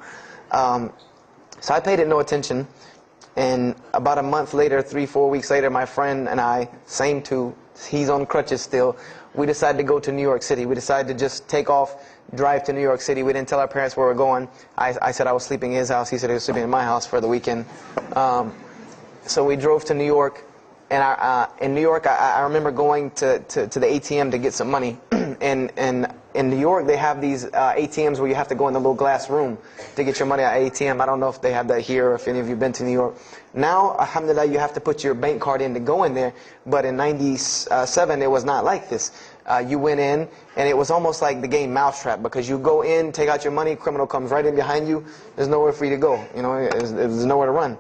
Speaker 1: So I paid it no attention. And about a month later, 3-4 weeks later, my friend and I, he's on crutches still, we decided to go to New York City. We decided to just take off, drive to New York City. We didn't tell our parents where we were going. I said I was sleeping in his house. He said he was sleeping in my house for the weekend. So we drove to New York. And in New York, I remember going to the ATM to get some money. And in New York, they have these ATMs where you have to go in the little glass room to get your money at ATM. I don't know if they have that here or if any of you have been to New York. Now, alhamdulillah, you have to put your bank card in to go in there. But in 97, it was not like this. You went in, and it was almost like the game Mousetrap, because you go in, take out your money, criminal comes right in behind you. There's nowhere for you to go. You know, there's nowhere to run.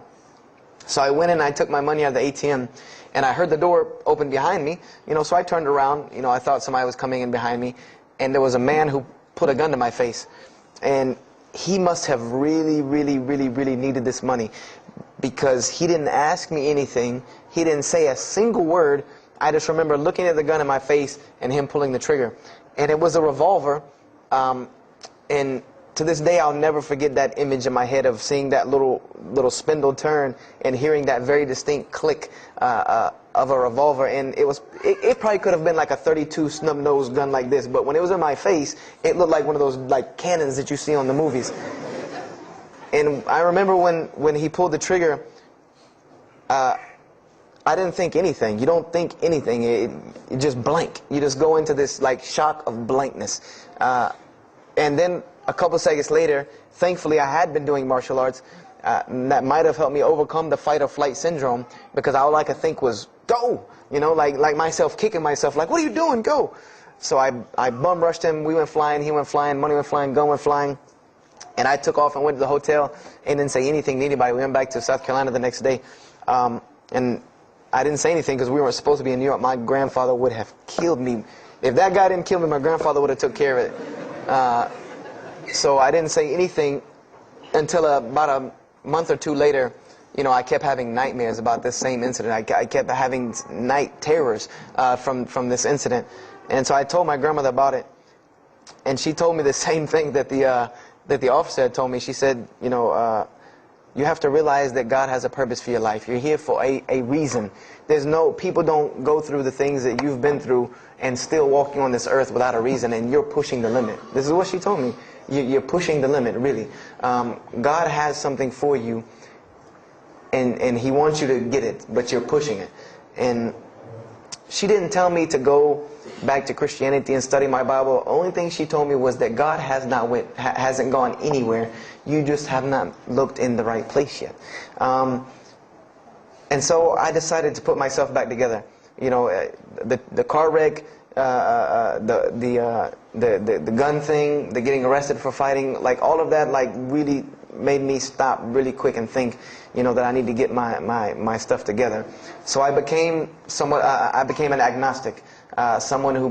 Speaker 1: So I went in and I took my money out of the ATM, and I heard the door open behind me. You know, so I turned around. You know, I thought somebody was coming in behind me, and there was a man who put a gun to my face. And he must have really, really, really, really needed this money, because he didn't ask me anything. He didn't say a single word. I just remember looking at the gun in my face and him pulling the trigger. And it was a revolver. And to this day, I'll never forget that image in my head of seeing that little spindle turn and hearing that very distinct click of a revolver. And it probably could have been like a .32 snub-nosed gun like this, but when it was in my face, it looked like one of those like cannons that you see on the movies. And I remember when he pulled the trigger, I didn't think anything. You don't think anything. It just blank. You just go into this like shock of blankness. And then a couple seconds later, thankfully I had been doing martial arts. That might have helped me overcome the fight or flight syndrome, because all I could think was, go! You know, like myself kicking myself, like, what are you doing? Go! So I bum rushed him. We went flying, he went flying, money went flying, gun went flying. And I took off and went to the hotel and didn't say anything to anybody. We went back to South Carolina the next day. And I didn't say anything because we weren't supposed to be in New York. My grandfather would have killed me. If that guy didn't kill me, my grandfather would have took care of it. So I didn't say anything until about a month or two later. You know, I kept having nightmares about this same incident. I kept having night terrors from this incident. And so I told my grandmother about it. And she told me the same thing that the officer had told me. She said, you know, you have to realize that God has a purpose for your life. You're here for a reason. People don't go through the things that you've been through and still walking on this earth without a reason, and you're pushing the limit. This is what she told me. You're pushing the limit, really. God has something for you, and He wants you to get it, but you're pushing it. And she didn't tell me to go back to Christianity and study my Bible. The only thing she told me was that God hasn't gone anywhere. You just have not looked in the right place yet. And so I decided to put myself back together. You know, the car wreck, the gun thing, the getting arrested for fighting, like all of that, like really, made me stop really quick and think, that I need to get my stuff together. So I became I became an agnostic, someone who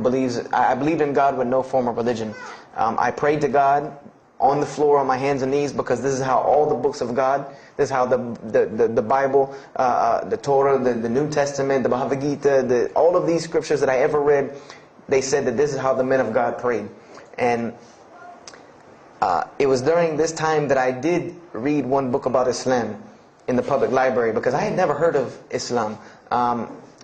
Speaker 1: I believed in God with no form of religion. I prayed to God on the floor on my hands and knees, because this is how all the books of God, this is how the Bible, the Torah, the New Testament, the Bhagavad Gita, all of these scriptures that I ever read, they said that this is how the men of God prayed. And it was during this time that I did read one book about Islam in the public library, because I had never heard of Islam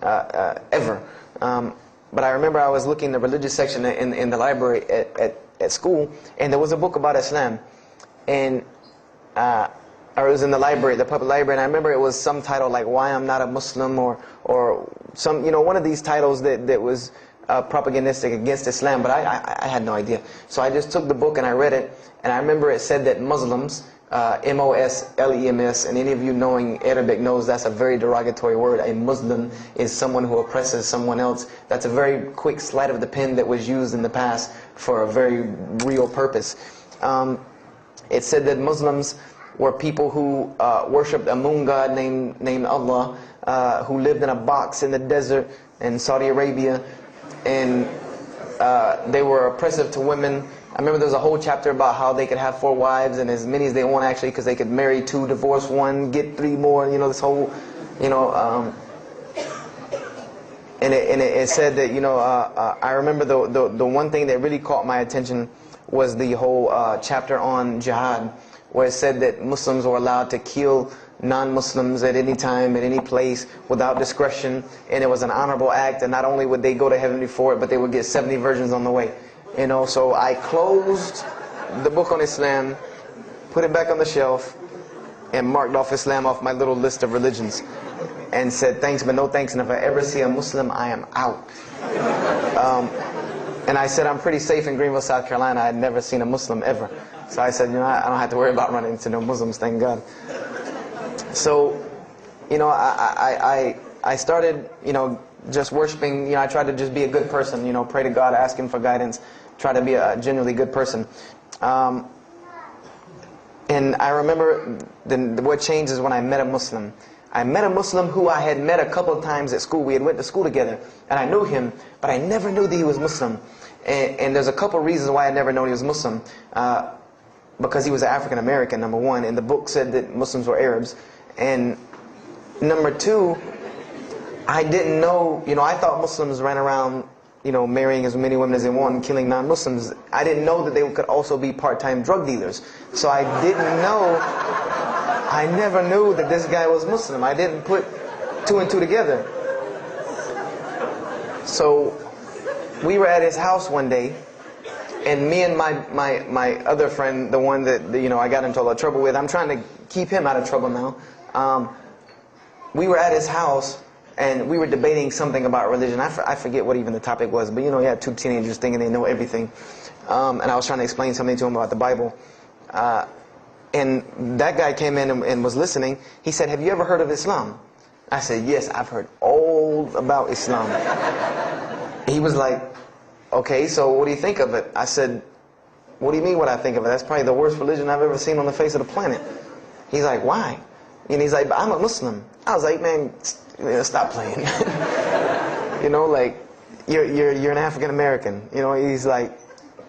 Speaker 1: ever. But I remember I was looking in the religious section in the library at school, and there was a book about Islam, and or it was in the library, the public library, and I remember it was some title like "Why I'm Not a Muslim," or some, one of these titles that was propagandistic against Islam, but I had no idea. So I just took the book and I read it, and I remember it said that Muslims, M-O-S-L-E-M-S, and any of you knowing Arabic knows that's a very derogatory word. A Muslim is someone who oppresses someone else. That's a very quick sleight of the pen that was used in the past for a very real purpose. It said that Muslims were people who worshipped a moon god named Allah, who lived in a box in the desert in Saudi Arabia, and they were oppressive to women. I remember there was a whole chapter about how they could have 4 wives and as many as they want, actually, because they could marry 2, divorce 1, get 3 more. This whole, and it said that I remember the one thing that really caught my attention was the whole chapter on jihad, where it said that Muslims were allowed to kill non-Muslims at any time, at any place, without discretion, and it was an honorable act, and not only would they go to heaven before it, but they would get 70 virgins on the way. So I closed the book on Islam, put it back on the shelf, and marked off Islam off my little list of religions, and said thanks but no thanks, and if I ever see a Muslim, I am out. And I said I'm pretty safe in Greenville, South Carolina. I had never seen a Muslim ever. So I said, I don't have to worry about running into no Muslims, thank God. So, I started, just worshiping. I tried to just be a good person, pray to God, ask Him for guidance, try to be a genuinely good person. And I remember what changed is when I met a Muslim. I met a Muslim who I had met a couple of times at school. We had went to school together, and I knew him, but I never knew that he was Muslim. And there's a couple of reasons why I never knew he was Muslim. Because he was African American, number one, and the book said that Muslims were Arabs. And number two, I didn't know, I thought Muslims ran around, marrying as many women as they want and killing non-Muslims. I didn't know that they could also be part-time drug dealers. So I never knew that this guy was Muslim. I didn't put 2 and 2 together. So we were at his house one day, and me and my other friend, the one that I got into a lot of trouble with, I'm trying to keep him out of trouble now. We were at his house, and we were debating something about religion. I forget what even the topic was, but you had 2 teenagers thinking they know everything. And I was trying to explain something to him about the Bible. And that guy came in and was listening. He said, "Have you ever heard of Islam?" I said, "Yes, I've heard all about Islam." He was like, "Okay, so what do you think of it?" I said, "What do you mean what I think of it? That's probably the worst religion I've ever seen on the face of the planet." He's like, "Why?" And he's like, "But I'm a Muslim." I was like, "Man, stop playing." You're an African American. He's like,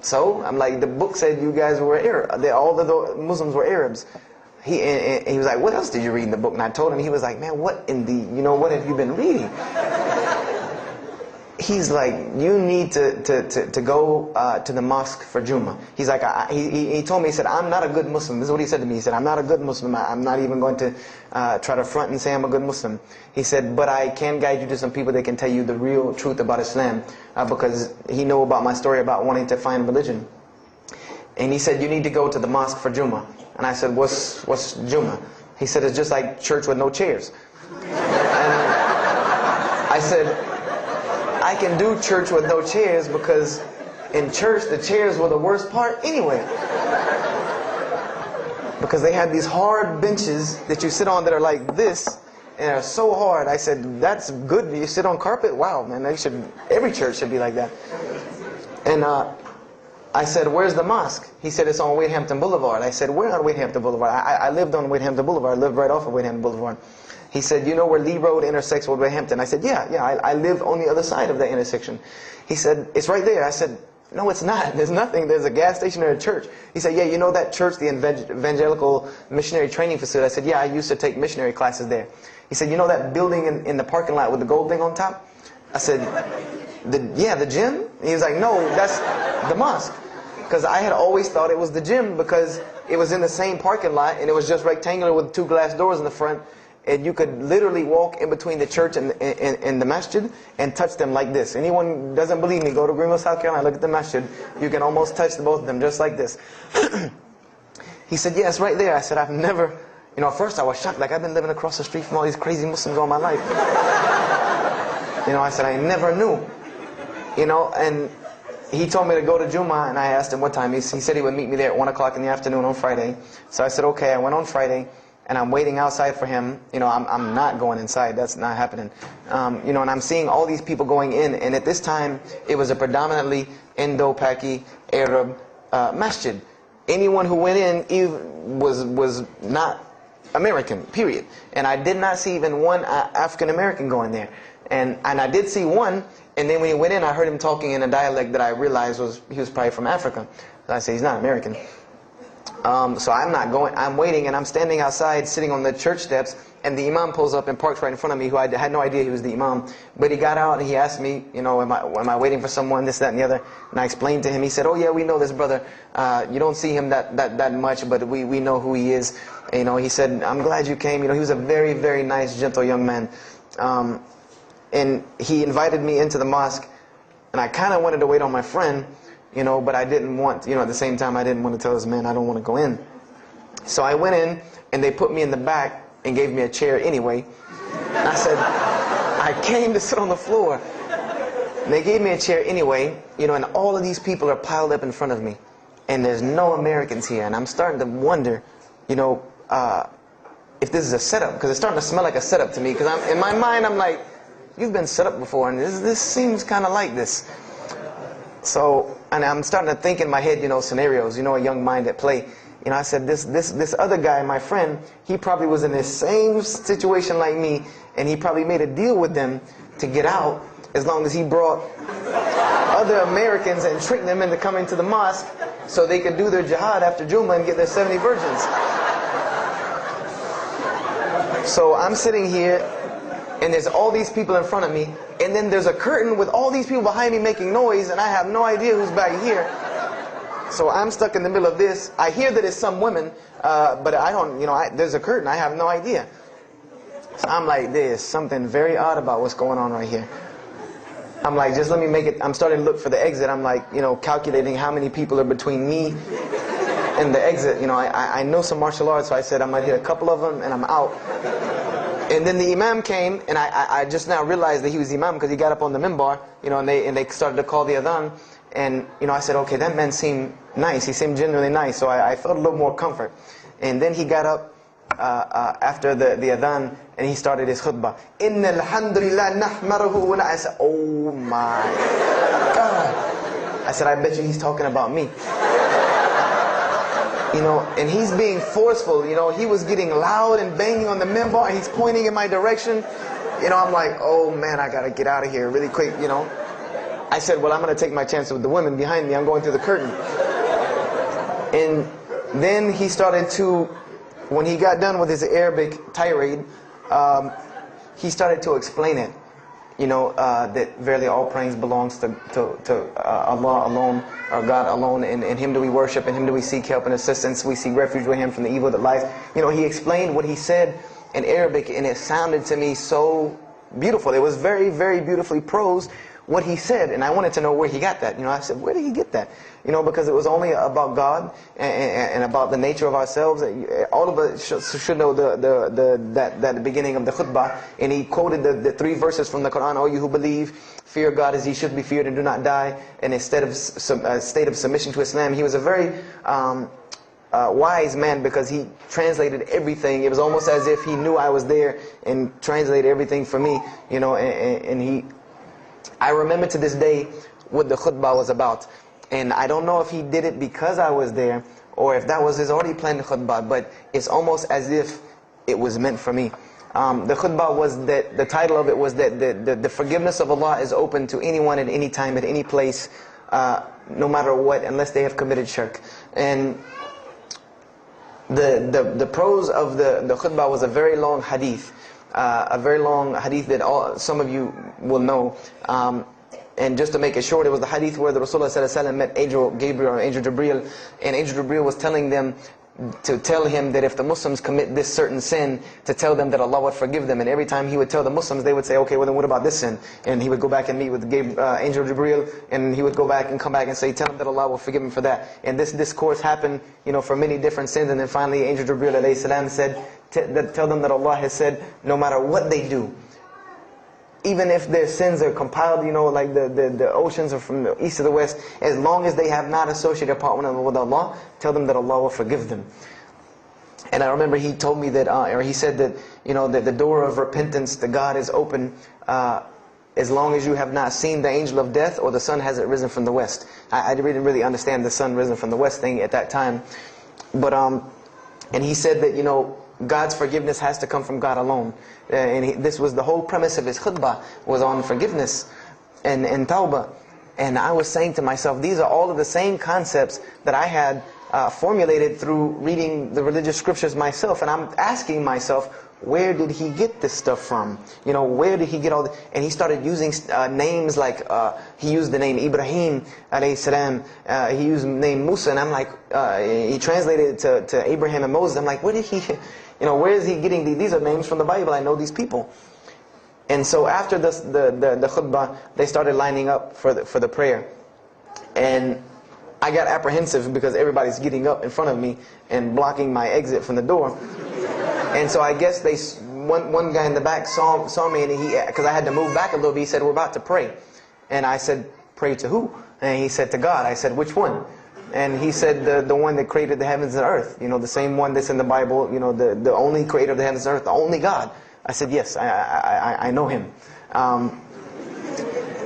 Speaker 1: "So?" I'm like, "The book said you guys were Arab. All the Muslims were Arabs." He was like, "What else did you read in the book?" And I told him. He was like, "Man, what what have you been reading?" He's like, "You need to go to the mosque for Jummah." He's like, he told me, he said, "I'm not a good Muslim." This is what he said to me. He said, "I'm not a good Muslim. I'm not even going to try to front and say I'm a good Muslim." He said, "But I can guide you to some people that can tell you the real truth about Islam," because he knew about my story about wanting to find religion. And he said, "You need to go to the mosque for Jummah." And I said, What's Jummah?" He said, "It's just like church with no chairs." And I said, "I can do church with no chairs because in church the chairs were the worst part anyway." Because they had these hard benches that you sit on that are like this and are so hard. I said, "That's good. You sit on carpet? Wow, man, every church should be like that." And I said, where's the mosque? He said, it's on Wadehampton Boulevard. I said, where on Wadehampton Boulevard? I lived on Wadehampton Boulevard. I lived right off of Wadehampton Boulevard. He said, you know where Lee Road intersects with Wadehampton? I said, yeah, I live on the other side of that intersection. He said, it's right there. I said, no, it's not. There's nothing. There's a gas station or a church. He said, yeah, you know that church, the Evangelical Missionary Training Facility? I said, yeah, I used to take missionary classes there. He said, you know that building in the parking lot with the gold thing on top? I said, yeah, the gym? He was like, no, that's the mosque. Because I had always thought it was the gym because it was in the same parking lot and it was just rectangular with 2 glass doors in the front. And you could literally walk in between the church and the masjid and touch them like this. Anyone doesn't believe me, go to Greenville, South Carolina, look at the masjid. You can almost touch both of them just like this. He said, yeah, it's right there. I said, I've never, at first I was shocked. Like, I've been living across the street from all these crazy Muslims all my life. I said, I never knew. And he told me to go to Jummah, and I asked him what time. He said he would meet me there at 1 o'clock in the afternoon on Friday. So I said, okay. I went on Friday. And I'm waiting outside for him. I'm not going inside. That's not happening. And I'm seeing all these people going in. And at this time, it was a predominantly Indo-Paki Arab masjid. Anyone who went in was not American, period. And I did not see even one African American going there. And I did see one. And then when he went in, I heard him talking in a dialect that I realized he was probably from Africa. So I said, he's not American. So I'm not going. I'm waiting, and I'm standing outside, sitting on the church steps, and the imam pulls up and parks right in front of me, who I had no idea he was the imam. But he got out, and he asked me, am I waiting for someone, this, that, and the other? And I explained to him. He said, oh, yeah, we know this brother. You don't see him that much, but we know who he is. He said, I'm glad you came. He was a very, very nice, gentle young man. And he invited me into the mosque, and I kind of wanted to wait on my friend, but I didn't want, at the same time, I didn't want to tell this man I don't want to go in. So I went in, and they put me in the back and gave me a chair anyway. And I said, I came to sit on the floor. And they gave me a chair anyway, and all of these people are piled up in front of me. And there's no Americans here. And I'm starting to wonder, if this is a setup. Because it's starting to smell like a setup to me. Because in my mind, I'm like, you've been set up before, and this seems kind of like this. So, and I'm starting to think in my head, scenarios, a young mind at play. I said, this other guy, my friend, he probably was in the same situation like me, and he probably made a deal with them to get out as long as he brought other Americans and tricked them into coming to the mosque so they could do their jihad after Jummah and get their 70 virgins. So I'm sitting here, and there's all these people in front of me, and then there's a curtain with all these people behind me making noise, and I have no idea who's back here. So I'm stuck in the middle of this. I hear that it's some women, but I don't, there's a curtain. I have no idea. So I'm like, there's something very odd about what's going on right here. I'm like, just let me make it. I'm starting to look for the exit. I'm like, calculating how many people are between me and the exit. I know some martial arts, so I said I might hit a couple of them, and I'm out. And then the imam came, and I just now realized that he was the imam because he got up on the minbar, and they started to call the adhan. And, I said, okay, that man seemed nice. He seemed genuinely nice. So I felt a little more comfort. And then he got up after the adhan, and he started his khutbah. Inna alhamdulillah nahmaruhu wa I said, oh my God. I said, I bet you he's talking about me. And he's being forceful. He was getting loud and banging on the minbar, and he's pointing in my direction. I'm like, oh man, I got to get out of here really quick, I said, well, I'm going to take my chance with the women behind me. I'm going through the curtain. And then he started to, when he got done with his Arabic tirade, he started to explain it. That verily all praise belongs to Allah alone, or God alone, and Him do we worship, and Him do we seek help and assistance. We seek refuge with Him from the evil that lies. He explained what he said in Arabic, and it sounded to me so beautiful. It was very, very beautifully prosed, what he said, and I wanted to know where he got that. I said, where did he get that? Because it was only about God and about the nature of ourselves. All of us should know that beginning of the khutbah, and he quoted the 3 verses from the Quran. O you who believe, fear God as He should be feared and do not die. And instead of a state of submission to Islam, he was a very wise man because he translated everything. It was almost as if he knew I was there and translated everything for me. And he. I remember to this day what the khutbah was about. And I don't know if he did it because I was there, or if that was his already planned khutbah, but it's almost as if it was meant for me. The khutbah was that, the title of it was that the forgiveness of Allah is open to anyone at any time, at any place, no matter what, unless they have committed shirk. And the prose of the khutbah was a very long hadith. A very long hadith that some of you will know. And just to make it short, it was the hadith where the Rasulullah ﷺ met Angel Gabriel, or Angel Jibreel, and Angel Jibreel was telling them to tell him that if the Muslims commit this certain sin, to tell them that Allah would forgive them. And every time he would tell the Muslims, they would say, okay, well then what about this sin? And he would go back and meet with Angel Jibreel, and he would go back and come back and say, tell them that Allah will forgive him for that. And this discourse happened, for many different sins. And then finally Angel Jibreel alayhi salam said, tell them that Allah has said, no matter what they do, even if their sins are compiled, like the oceans are from the east to the west, as long as they have not associated a partner with Allah, tell them that Allah will forgive them. And I remember he told me that, or he said that, that the door of repentance to God is open as long as you have not seen the angel of death or the sun hasn't risen from the west. I didn't really understand the sun risen from the west thing at that time. But, and he said that, God's forgiveness has to come from God alone. And this was the whole premise of his khutbah, was on forgiveness and tawbah. And I was saying to myself, these are all of the same concepts that I had formulated through reading the religious scriptures myself. And I'm asking myself, where did he get this stuff from? Where did he get all this? And he started using names like, he used the name Ibrahim alayhi salam, he used the name Musa, and I'm like, he translated it to Abraham and Moses. I'm like, where did he, where is he getting these are names from the Bible, I know these people. And so after the khutbah, they started lining up for the prayer. And I got apprehensive because everybody's getting up in front of me and blocking my exit from the door. And so I guess one guy in the back saw me, and because I had to move back a little bit, he said, we're about to pray. And I said, pray to who? And he said, to God. I said, which one? And he said, the one that created the heavens and earth. The same one that's in the Bible, the only creator of the heavens and earth, the only God. I said, yes, I know him.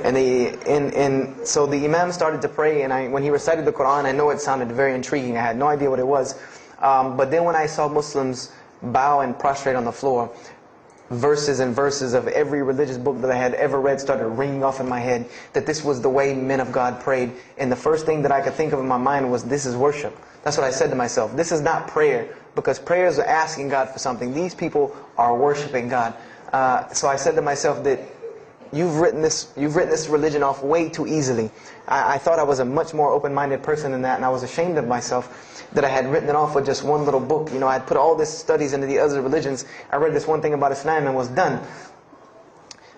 Speaker 1: And so the Imam started to pray, and when he recited the Quran, I know it sounded very intriguing. I had no idea what it was. But then when I saw Muslims bow and prostrate on the floor, verses and verses of every religious book that I had ever read started ringing off in my head, that this was the way men of God prayed. And the first thing that I could think of in my mind was, this is worship. That's what I said to myself. This is not prayer, because prayers are asking God for something. These people are worshiping God. So I said to myself that you've written this religion off way too easily. I thought I was a much more open-minded person than that, and I was ashamed of myself that I had written it off with just one little book. I had put all this studies into the other religions. I read this one thing about Islam and was done.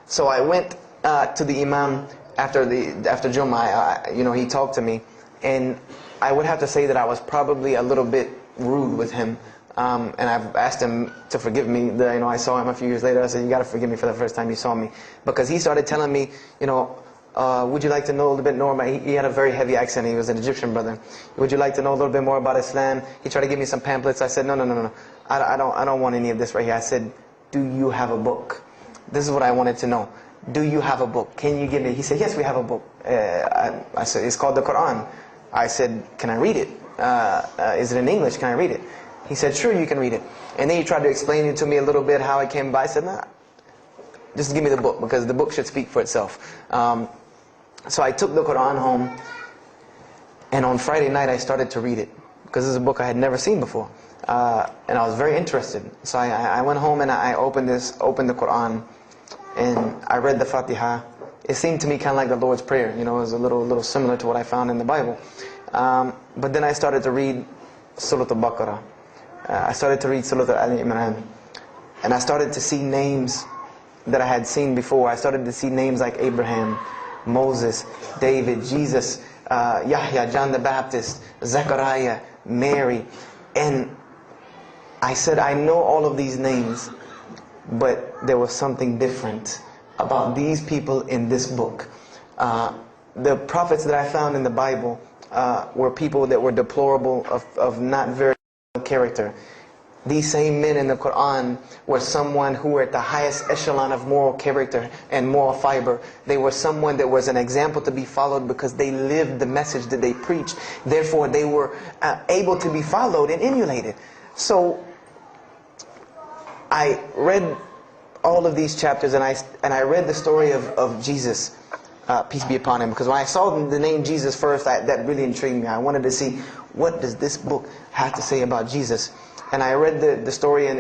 Speaker 1: So I went to the Imam after Jummah. He talked to me, and I would have to say that I was probably a little bit rude with him. And I've asked him to forgive me. I saw him a few years later. I said, you got to forgive me for the first time you saw me. Because he started telling me, would you like to know a little bit more about... He had a very heavy accent. He was an Egyptian brother. Would you like to know a little bit more about Islam? He tried to give me some pamphlets. I said, no. I don't want any of this right here. I said, do you have a book? This is what I wanted to know. Do you have a book? Can you give me... He said, yes, we have a book. I said, it's called the Quran. I said, can I read it? Is it in English? Can I read it? He said, sure, you can read it. And then he tried to explain it to me a little bit, how it came by. I said, nah, just give me the book, because the book should speak for itself. So I took the Quran home, and on Friday night I started to read it, because this is a book I had never seen before. And I was very interested. So I went home and I opened the Quran, and I read the Fatiha. It seemed to me kind of like the Lord's Prayer. It was a little similar to what I found in the Bible. But then I started to read Surah Al-Baqarah. I started to read Surah Al-Imran. And I started to see names that I had seen before. I started to see names like Abraham, Moses, David, Jesus, Yahya, John the Baptist, Zechariah, Mary. And I said, I know all of these names, but there was something different about these people in this book. The prophets that I found in the Bible were people that were deplorable, of not very good character. These same men in the Quran were someone who were at the highest echelon of moral character and moral fiber. They were someone that was an example to be followed because they lived the message that they preached. Therefore, they were able to be followed and emulated. So, I read all of these chapters, and I read the story of Jesus, peace be upon him, because when I saw the name Jesus first, that really intrigued me. I wanted to see, what does this book have to say about Jesus? And I read the story in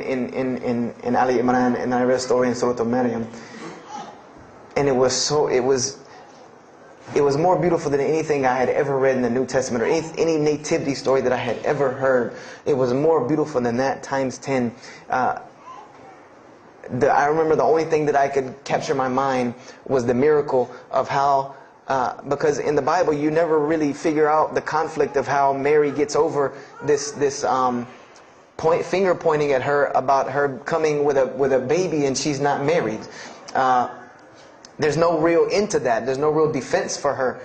Speaker 1: Ali Imran, and I read a story in Surah Al-Maryam, and it was more beautiful than anything I had ever read in the New Testament, or any nativity story that I had ever heard. It was more beautiful than that times 10. I remember the only thing that I could capture in my mind was the miracle of how, because in the Bible you never really figure out the conflict of how Mary gets over this finger pointing at her about her coming with a baby and she's not married. There's no real end to that. There's no real defense for her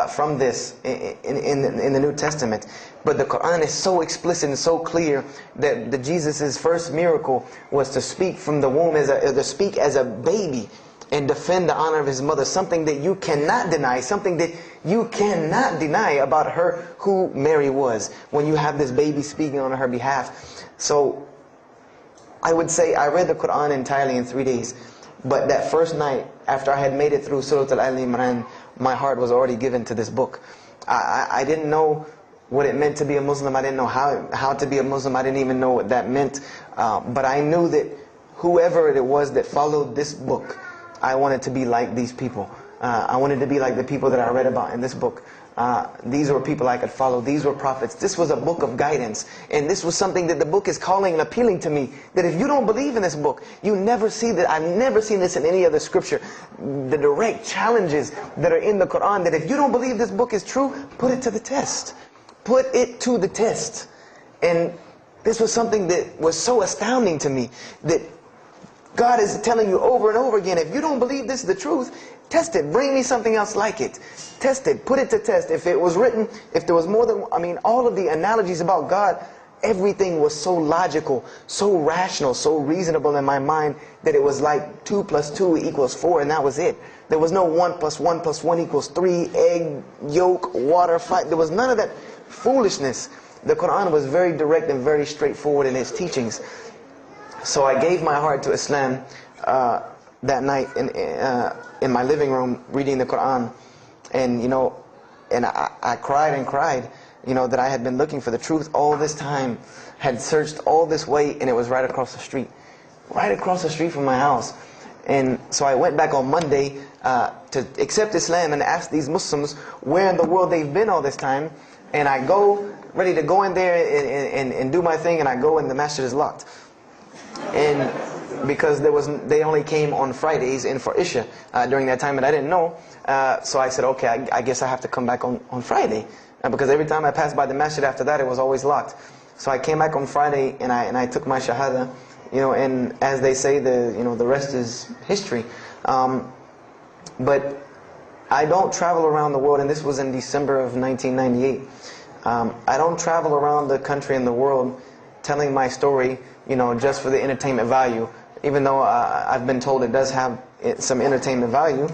Speaker 1: from this in the New Testament. But the Quran is so explicit and so clear that Jesus' first miracle was to speak from the womb, to speak as a baby and defend the honor of his mother. Something that you cannot deny. Something that you cannot deny about her, who Mary was, when you have this baby speaking on her behalf. So I would say I read the Quran entirely in 3 days. But that first night, after I had made it through Surah Al-Imran, my heart was already given to this book. I didn't know what it meant to be a Muslim. I didn't know how to be a Muslim. I didn't even know what that meant. But I knew that whoever it was that followed this book, I wanted to be like these people. I wanted to be like the people that I read about in this book. These were people I could follow. These were prophets. This was a book of guidance. And this was something that the book is calling and appealing to me. That if you don't believe in this book, you never see that. I've never seen this in any other scripture. The direct challenges that are in the Quran, that if you don't believe this book is true, put it to the test. Put it to the test. And this was something that was so astounding to me, that God is telling you over and over again, if you don't believe this is the truth, test it. Bring me something else like it. Test it. Put it to test. If it was written, if there was more than, all of the analogies about God, everything was so logical, so rational, so reasonable in my mind that it was like 2 + 2 = 4, and that was it. There was no 1 + 1 + 1 = 3, egg, yolk, water, fight. There was none of that foolishness. The Quran was very direct and very straightforward in its teachings. So I gave my heart to Islam that night in my living room, reading the Quran, and I cried and cried, that I had been looking for the truth all this time, had searched all this way, and it was right across the street from my house. And so I went back on Monday to accept Islam and ask these Muslims where in the world they've been all this time, and I go ready to go in there and do my thing, and I go and the masjid is locked. And because they only came on Fridays in for Isha during that time, and I didn't know. So I said, okay, I guess I have to come back on Friday, because every time I passed by the masjid after that, it was always locked. So I came back on Friday, and I took my shahada, and as they say, the rest is history. But I don't travel around the world, and this was in December of 1998. I don't travel around the country and the world telling my story, just for the entertainment value. Even though I've been told it does have some entertainment value,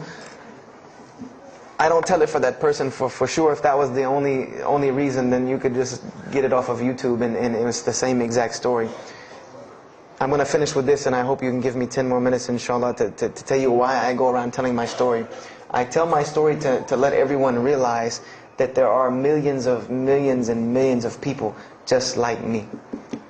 Speaker 1: I don't tell it for that person for sure. If that was the only reason, then you could just get it off of YouTube and it was the same exact story. I'm going to finish with this, and I hope you can give me 10 more minutes, inshallah, to tell you why I go around telling my story. I tell my story to let everyone realize that there are millions and millions of people just like me.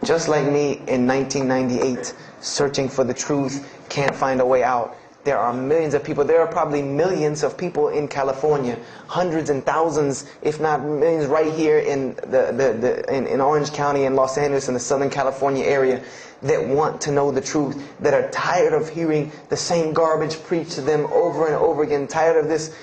Speaker 1: Just like me in 1998, searching for the truth, can't find a way out. There are millions of people. There are probably millions of people in California, hundreds and thousands, if not millions, right here in in Orange County and Los Angeles in the Southern California area, that want to know the truth, that are tired of hearing the same garbage preached to them over and over again, tired of this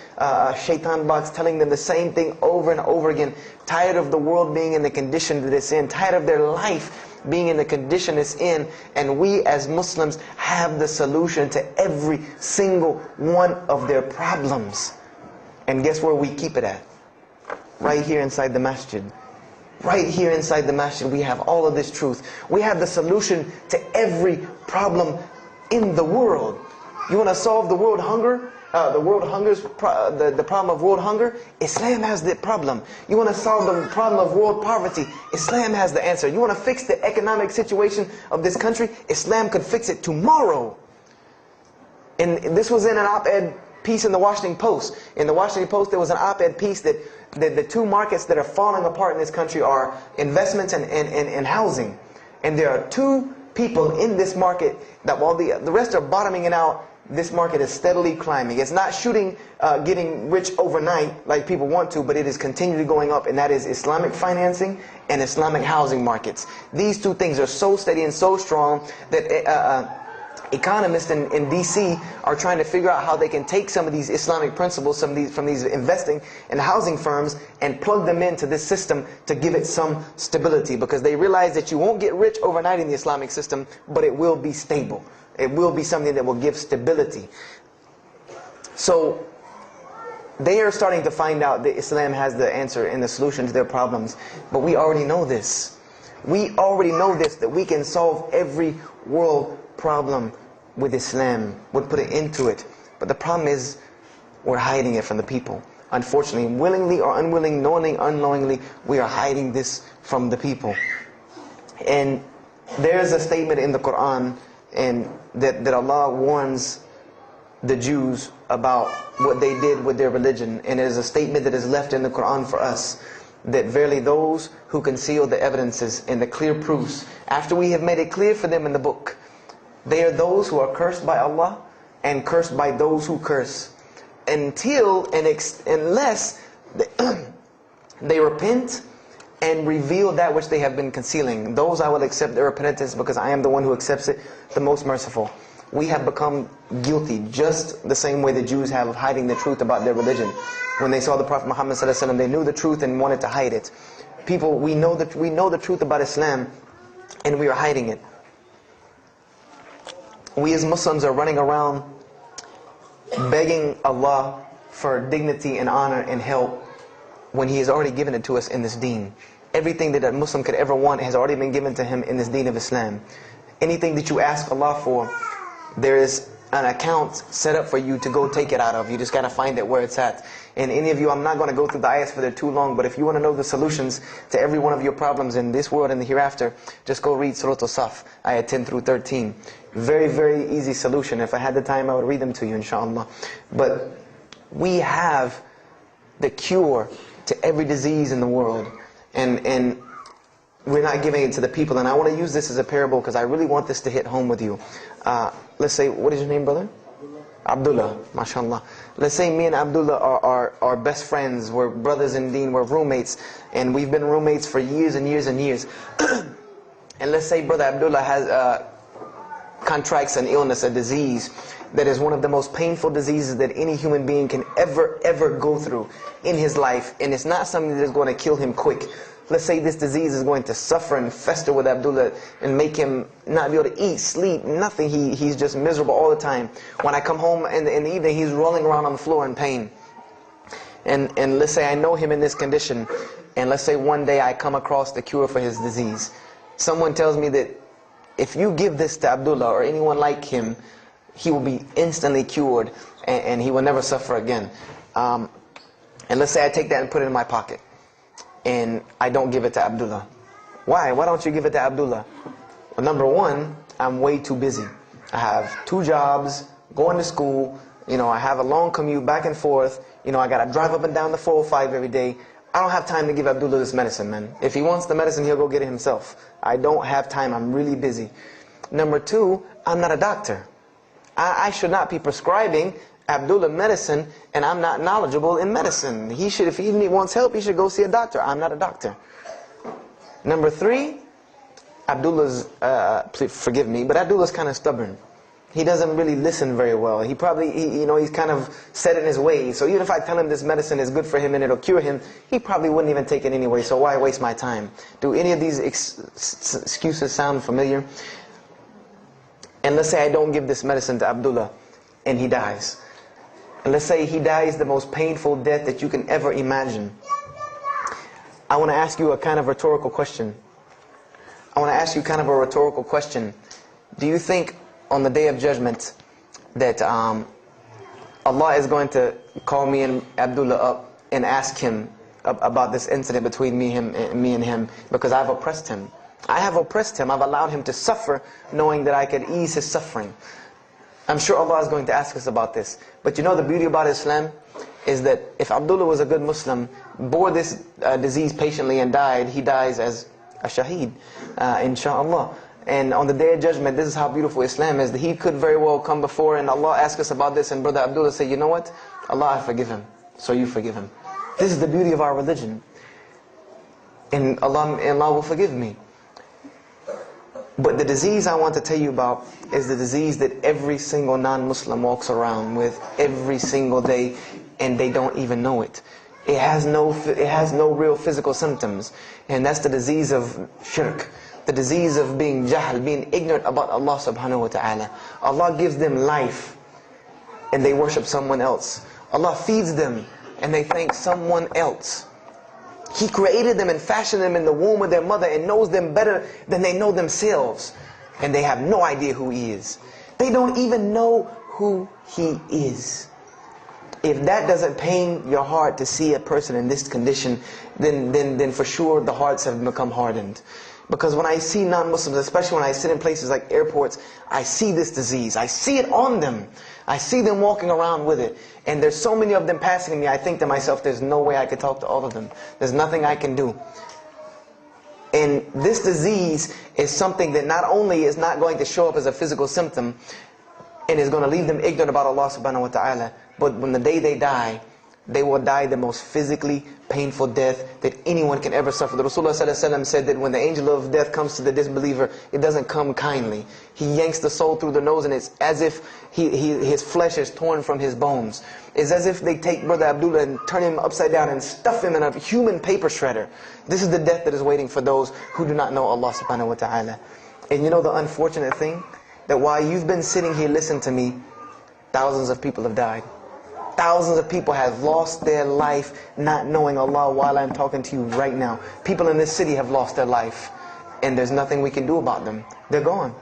Speaker 1: shaitan box telling them the same thing over and over again, tired of the world being in the condition that it's in, tired of their life being in the condition it's in. And we as Muslims have the solution to every single one of their problems. And guess where we keep it at? Right here inside the masjid. Right here inside the masjid, we have all of this truth. We have the solution to every problem in the world. You want to solve the world hunger? The problem of world hunger? Islam has the problem. You want to solve the problem of world poverty? Islam has the answer. You want to fix the economic situation of this country? Islam could fix it tomorrow. And this was in an op-ed piece in the Washington Post. In the Washington Post, there was an op-ed piece that the two markets that are falling apart in this country are investments and housing. And there are two people in this market that while the rest are bottoming it out, this market is steadily climbing. It's not getting rich overnight like people want to, but it is continually going up, and that is Islamic financing and Islamic housing markets. These two things are so steady and so strong that economists in DC are trying to figure out how they can take some of these Islamic principles, from these investing and housing firms, and plug them into this system to give it some stability, because they realize that you won't get rich overnight in the Islamic system, but it will be stable. It will be something that will give stability. So they are starting to find out that Islam has the answer and the solution to their problems. But we already know this. We already know this, that we can solve every world problem with Islam, would put it into it. But the problem is, we're hiding it from the people. Unfortunately, willingly or unwilling, knowingly, unknowingly, we are hiding this from the people. And there's a statement in the Quran and that Allah warns the Jews about what they did with their religion. And it is a statement that is left in the Quran for us, that verily those who conceal the evidences and the clear proofs, after we have made it clear for them in the book, they are those who are cursed by Allah and cursed by those who curse, unless they repent and reveal that which they have been concealing. Those I will accept their repentance, because I am the one who accepts it, the most merciful. We have become guilty just the same way the Jews have of hiding the truth about their religion. When they saw the Prophet Muhammad ﷺ, they knew the truth and wanted to hide it. People, we know the truth about Islam, and we are hiding it. We as Muslims are running around begging Allah for dignity and honor and help, when He has already given it to us in this deen. Everything that a Muslim could ever want has already been given to him in this deen of Islam. Anything that you ask Allah for, there is an account set up for you to go take it out of. You just got to find it where it's at. And any of you, I'm not going to go through the ayahs for they're too long, but if you want to know the solutions to every one of your problems in this world and the hereafter, just go read Surah Al-Saf, ayah 10 through 13. Very, very easy solution. If I had the time, I would read them to you, inshallah. But we have the cure to every disease in the world. And we're not giving it to the people. And I want to use this as a parable, because I really want this to hit home with you. Let's say, what is your name, brother? Abdullah, mashallah. Let's say me and Abdullah are best friends. We're brothers in deen, we're roommates. And we've been roommates for years and years and years. And let's say brother Abdullah has contracts an illness, a disease that is one of the most painful diseases that any human being can ever go through in his life. And it's not something that is going to kill him quick. Let's say this disease is going to suffer and fester with Abdullah and make him not be able to eat, sleep, nothing. He's just miserable all the time. When I come home in the evening, he's rolling around on the floor in pain. And let's say I know him in this condition, and let's say one day I come across the cure for his disease. Someone tells me that if you give this to Abdullah or anyone like him, he will be instantly cured and he will never suffer again. And let's say I take that and put it in my pocket, and I don't give it to Abdullah. Why? Why don't you give it to Abdullah? Well, number one, I'm way too busy. I have 2 jobs, going to school, I have a long commute back and forth, I got to drive up and down the 405 every day. I don't have time to give Abdullah this medicine, man. If he wants the medicine, he'll go get it himself. I don't have time, I'm really busy. Number 2, I'm not a doctor. I should not be prescribing Abdullah medicine, and I'm not knowledgeable in medicine. If he wants help, he should go see a doctor. I'm not a doctor. Number 3, Abdullah's, please forgive me, but Abdullah's kind of stubborn. He doesn't really listen very well. He probably, he's kind of set in his ways. So even if I tell him this medicine is good for him and it'll cure him, he probably wouldn't even take it anyway. So why waste my time? Do any of these excuses sound familiar? And let's say I don't give this medicine to Abdullah and he dies. And let's say he dies the most painful death that you can ever imagine. I want to ask you a kind of rhetorical question. I want to ask you kind of a rhetorical question. Do you think on the Day of Judgment that Allah is going to call me and Abdullah up and ask him about this incident between me and him because I've oppressed him? I have oppressed him. I've allowed him to suffer knowing that I could ease his suffering. I'm sure Allah is going to ask us about this. But you know the beauty about Islam is that if Abdullah was a good Muslim, bore this disease patiently and died, he dies as a shaheed, inshaAllah. And on the Day of Judgment, this is how beautiful Islam is, that he could very well come before and Allah ask us about this and Brother Abdullah say, you know what? Allah, I forgive him. So you forgive him. This is the beauty of our religion. And Allah will forgive me. But the disease I want to tell you about is the disease that every single non-Muslim walks around with every single day, and they don't even know it. It has no real physical symptoms, and that's the disease of shirk, the disease of being jahl, being ignorant about Allah subhanahu wa ta'ala. Allah gives them life, and they worship someone else. Allah feeds them, and they thank someone else. He created them and fashioned them in the womb of their mother and knows them better than they know themselves. And they have no idea who He is. They don't even know who He is. If that doesn't pain your heart to see a person in this condition, then for sure the hearts have become hardened. Because when I see non-Muslims, especially when I sit in places like airports, I see this disease. I see it on them. I see them walking around with it. And there's so many of them passing me, I think to myself, there's no way I could talk to all of them. There's nothing I can do. And this disease is something that not only is not going to show up as a physical symptom, and is going to leave them ignorant about Allah subhanahu wa ta'ala, but when the day they die, they will die the most physically painful death that anyone can ever suffer. The Rasulullah said that when the angel of death comes to the disbeliever, it doesn't come kindly. He yanks the soul through the nose, and it's as if his flesh is torn from his bones. It's as if they take Brother Abdullah and turn him upside down and stuff him in a human paper shredder. This is the death that is waiting for those who do not know Allah subhanahu wa ta'ala. And you know the unfortunate thing? That while you've been sitting here listening to me, thousands of people have died. Thousands of people have lost their life not knowing Allah while I'm talking to you right now. People in this city have lost their life, and there's nothing we can do about them. They're gone.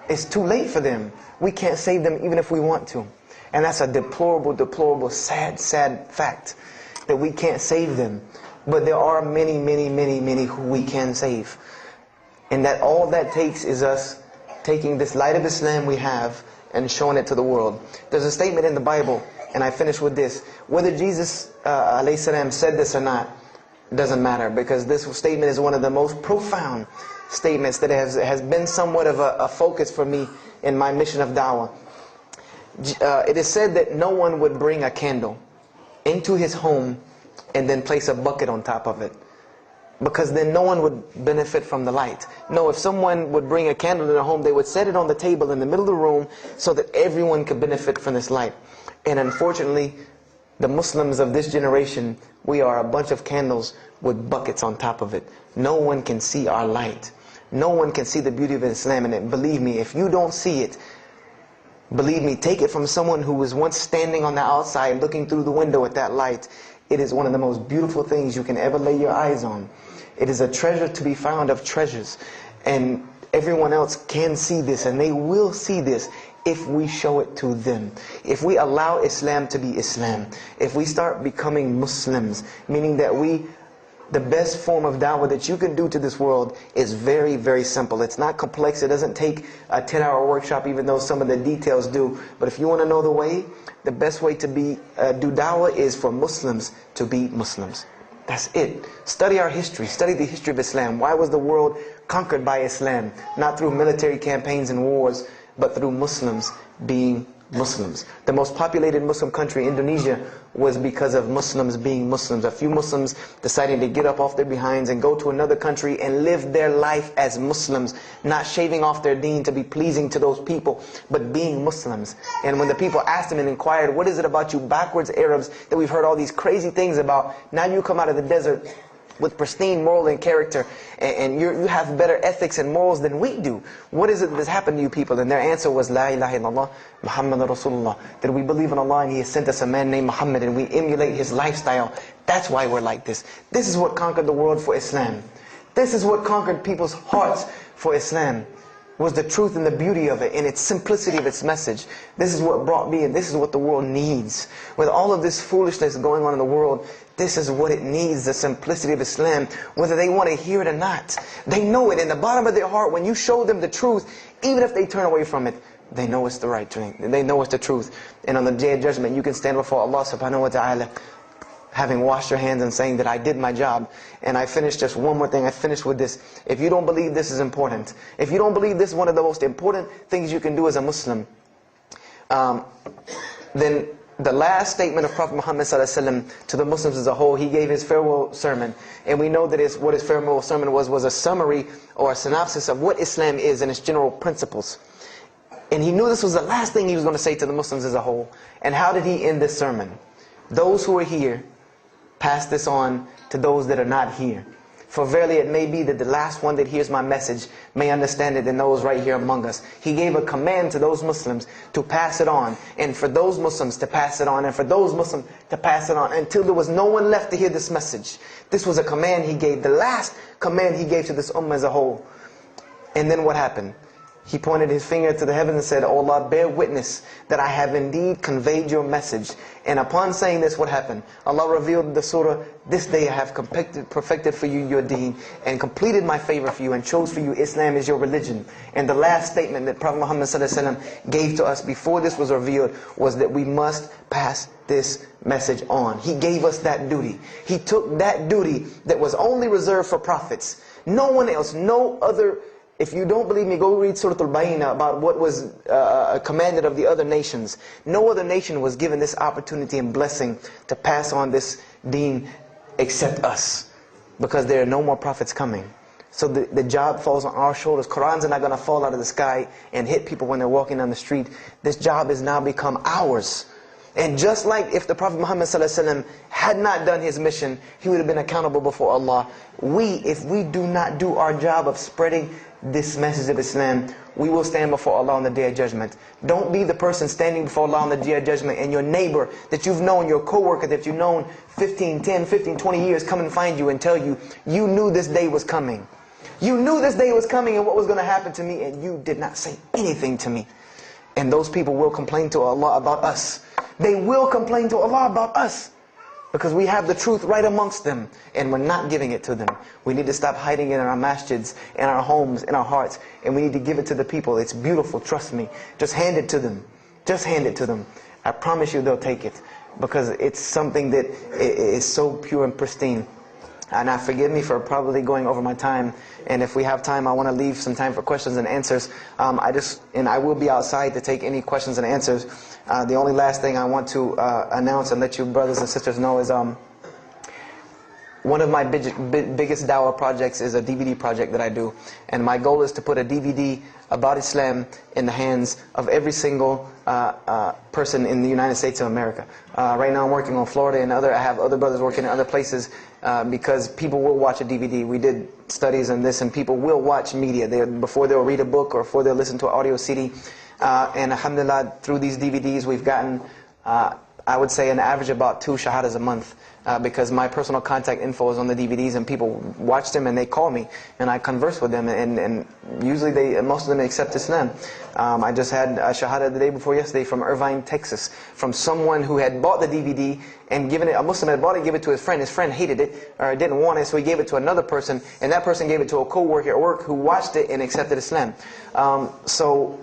Speaker 1: It's too late for them. We can't save them even if we want to. And that's a deplorable, deplorable, sad, sad fact, that we can't save them. But there are many, many, many, many who we can save. And that all that takes is us taking this light of Islam we have and showing it to the world. There's a statement in the Bible, and I finish with this. Whether Jesus ﷺ said this or not, doesn't matter, because this statement is one of the most profound statements that has been somewhat of a focus for me in my mission of da'wah. It is said that no one would bring a candle into his home and then place a bucket on top of it, because then no one would benefit from the light. No, if someone would bring a candle in their home, they would set it on the table in the middle of the room so that everyone could benefit from this light. And unfortunately, the Muslims of this generation, we are a bunch of candles with buckets on top of it. No one can see our light. No one can see the beauty of Islam. And believe me, if you don't see it, believe me, take it from someone who was once standing on the outside looking through the window at that light. It is one of the most beautiful things you can ever lay your eyes on. It is a treasure to be found of treasures. And everyone else can see this, and they will see this if we show it to them. If we allow Islam to be Islam. If we start becoming Muslims, meaning that the best form of da'wah that you can do to this world is very, very simple. It's not complex. It doesn't take a 10-hour workshop, even though some of the details do. But if you want to know the way, the best way to do da'wah is for Muslims to be Muslims. That's it. Study our history. Study the history of Islam. Why was the world conquered by Islam? Not through military campaigns and wars, but through Muslims being Muslims. The most populated Muslim country, Indonesia, was because of Muslims being Muslims. A few Muslims deciding to get up off their behinds and go to another country and live their life as Muslims, not shaving off their deen to be pleasing to those people, but being Muslims. And when the people asked them and inquired, what is it about you backwards Arabs that we've heard all these crazy things about? Now you come out of the desert with pristine moral and character, and you have better ethics and morals than we do. What is it that has happened to you people? And their answer was, La ilaha illallah, Muhammad Rasulullah. That we believe in Allah and He has sent us a man named Muhammad, and we emulate his lifestyle. That's why we're like this. This is what conquered the world for Islam. This is what conquered people's hearts for Islam. Was the truth and the beauty of it and its simplicity of its message. This is what brought me, and this is what the world needs. With all of this foolishness going on in the world, this is what it needs, the simplicity of Islam, whether they want to hear it or not. They know it in the bottom of their heart. When you show them the truth, even if they turn away from it, they know it's the right thing. They know it's the truth. And on the day of judgment, you can stand before Allah subhanahu wa ta'ala, having washed your hands and saying that I did my job. And I finished just one more thing. I finished with this. If you don't believe this is important, if you don't believe this is one of the most important things you can do as a Muslim, then the last statement of Prophet Muhammad ﷺ to the Muslims as a whole, he gave his farewell sermon. And we know that what his farewell sermon was a summary or a synopsis of what Islam is and its general principles. And he knew this was the last thing he was going to say to the Muslims as a whole. And how did he end this sermon? Those who are here, pass this on to those that are not here. For verily it may be that the last one that hears my message may understand it than those right here among us. He gave a command to those Muslims to pass it on, and for those Muslims to pass it on, and for those Muslims to pass it on, until there was no one left to hear this message. This was a command he gave, the last command he gave to this ummah as a whole. And then what happened? He pointed his finger to the heavens and said, "O Allah, bear witness that I have indeed conveyed your message." And upon saying this, what happened? Allah revealed the surah, "This day I have perfected for you your deen, and completed my favor for you, and chose for you Islam as your religion." And the last statement that Prophet Muhammad ﷺ gave to us before this was revealed was that we must pass this message on. He gave us that duty. He took that duty that was only reserved for prophets. No one else, no other. If you don't believe me, go read Surah Al-Bayna about what was commanded of the other nations. No other nation was given this opportunity and blessing to pass on this deen except us. Because there are no more prophets coming. So the job falls on our shoulders. Qurans are not going to fall out of the sky and hit people when they're walking down the street. This job has now become ours. And just like if the Prophet Muhammad ﷺ had not done his mission, he would have been accountable before Allah. If we do not do our job of spreading this message of Islam, we will stand before Allah on the Day of Judgment. Don't be the person standing before Allah on the Day of Judgment and your neighbor that you've known, your co-worker that you've known 10, 15, 20 years come and find you and tell you, you knew this day was coming. You knew this day was coming and what was going to happen to me, and you did not say anything to me. And those people will complain to Allah about us. They will complain to Allah about us. Because we have the truth right amongst them, and we're not giving it to them. We need to stop hiding it in our masjids, in our homes, in our hearts, and we need to give it to the people. It's beautiful, trust me. Just hand it to them. Just hand it to them. I promise you they'll take it, because it's something that is so pure and pristine. And now forgive me for probably going over my time, and if we have time, I want to leave some time for questions and answers. I will be outside to take any questions and answers. The only last thing I want to announce and let you brothers and sisters know is one of my biggest dawah projects is a DVD project that I do. And my goal is to put a DVD about Islam in the hands of every single person in the United States of America. Right now I'm working on Florida and I have other brothers working in other places because people will watch a DVD. We did studies on this, and people will watch media before they'll read a book or before they'll listen to an audio CD. And alhamdulillah, through these DVDs we've gotten, I would say, an average about 2 shahadas a month. Because my personal contact info is on the DVDs, and people watch them and they call me and I converse with them, and usually most of them accept Islam. I just had a shahada the day before yesterday from Irvine, Texas, from someone who had bought the DVD and given it. A Muslim had bought it, gave it to his friend. His friend hated it or didn't want it, so he gave it to another person, and that person gave it to a co-worker at work who watched it and accepted Islam. So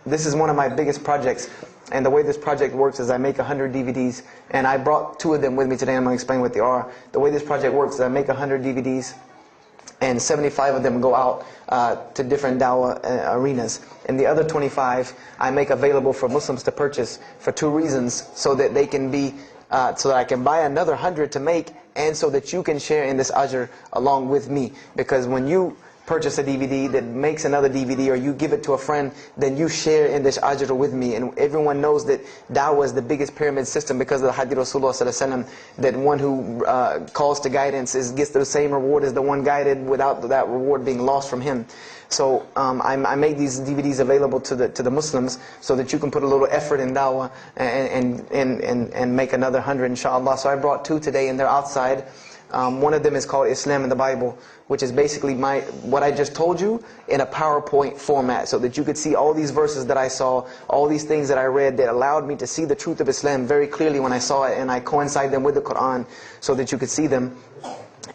Speaker 1: this is one of my biggest projects. And the way this project works is I make 100 DVDs, and I brought 2 of them with me today. I'm going to explain what they are. The way this project works is I make 100 DVDs, and 75 of them go out to different dawah arenas. And the other 25 I make available for Muslims to purchase for 2 reasons: so that they can be, so that I can buy another 100 to make, and so that you can share in this ajr along with me. Because when you purchase a DVD, that makes another DVD, or you give it to a friend, then you share in this ajr with me. And everyone knows that da'wah is the biggest pyramid system because of the hadith Rasulullah sallallahu alaihi wasallam, that one who calls to guidance gets the same reward as the one guided without that reward being lost from him. So I made these DVDs available to the Muslims so that you can put a little effort in da'wah and make another 100 inshallah. So I brought 2 today and they're outside. One of them is called Islam in the Bible, which is basically what I just told you in a PowerPoint format, so that you could see all these verses that I saw, all these things that I read that allowed me to see the truth of Islam very clearly when I saw it, and I coincide them with the Quran so that you could see them.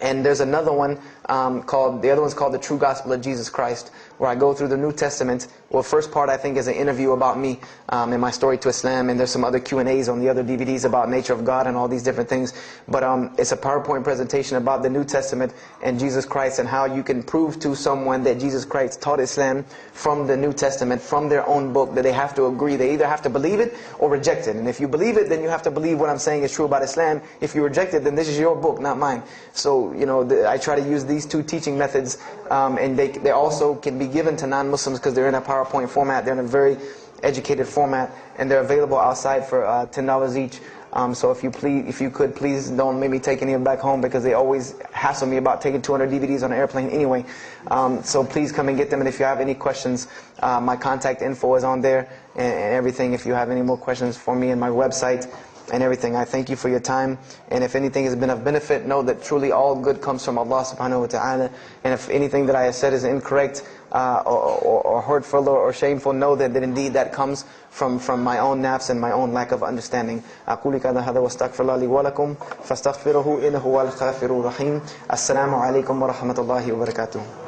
Speaker 1: And there's another one the other one's called The True Gospel of Jesus Christ, where I go through the New Testament. Well, first part I think is an interview about me and my story to Islam, and there's some other Q&As on the other DVDs about nature of God and all these different things. But it's a PowerPoint presentation about the New Testament and Jesus Christ, and how you can prove to someone that Jesus Christ taught Islam from the New Testament, from their own book, that they have to agree. They either have to believe it or reject it. And if you believe it, then you have to believe what I'm saying is true about Islam. If you reject it, then this is your book, not mine. So, I try to use these 2 teaching methods, and they also can be given to non-Muslims because they're in a PowerPoint format. They're in a very educated format, and they're available outside for $10 each. So if you could, please don't make me take any of them back home, because they always hassle me about taking 200 DVDs on an airplane anyway. So please come and get them. And if you have any questions, my contact info is on there and everything. If you have any more questions for me, and my website and everything. I thank you for your time. And if anything has been of benefit, know that truly all good comes from Allah subhanahu wa ta'ala. And if anything that I have said is incorrect or hurtful or shameful, know that indeed that comes from my own nafs and my own lack of understanding. أقول هذا واستغفر الله لي ولكم فاستغفروه إنه هو الغفور الرحيم. السلام عليكم ورحمة الله وبركاته.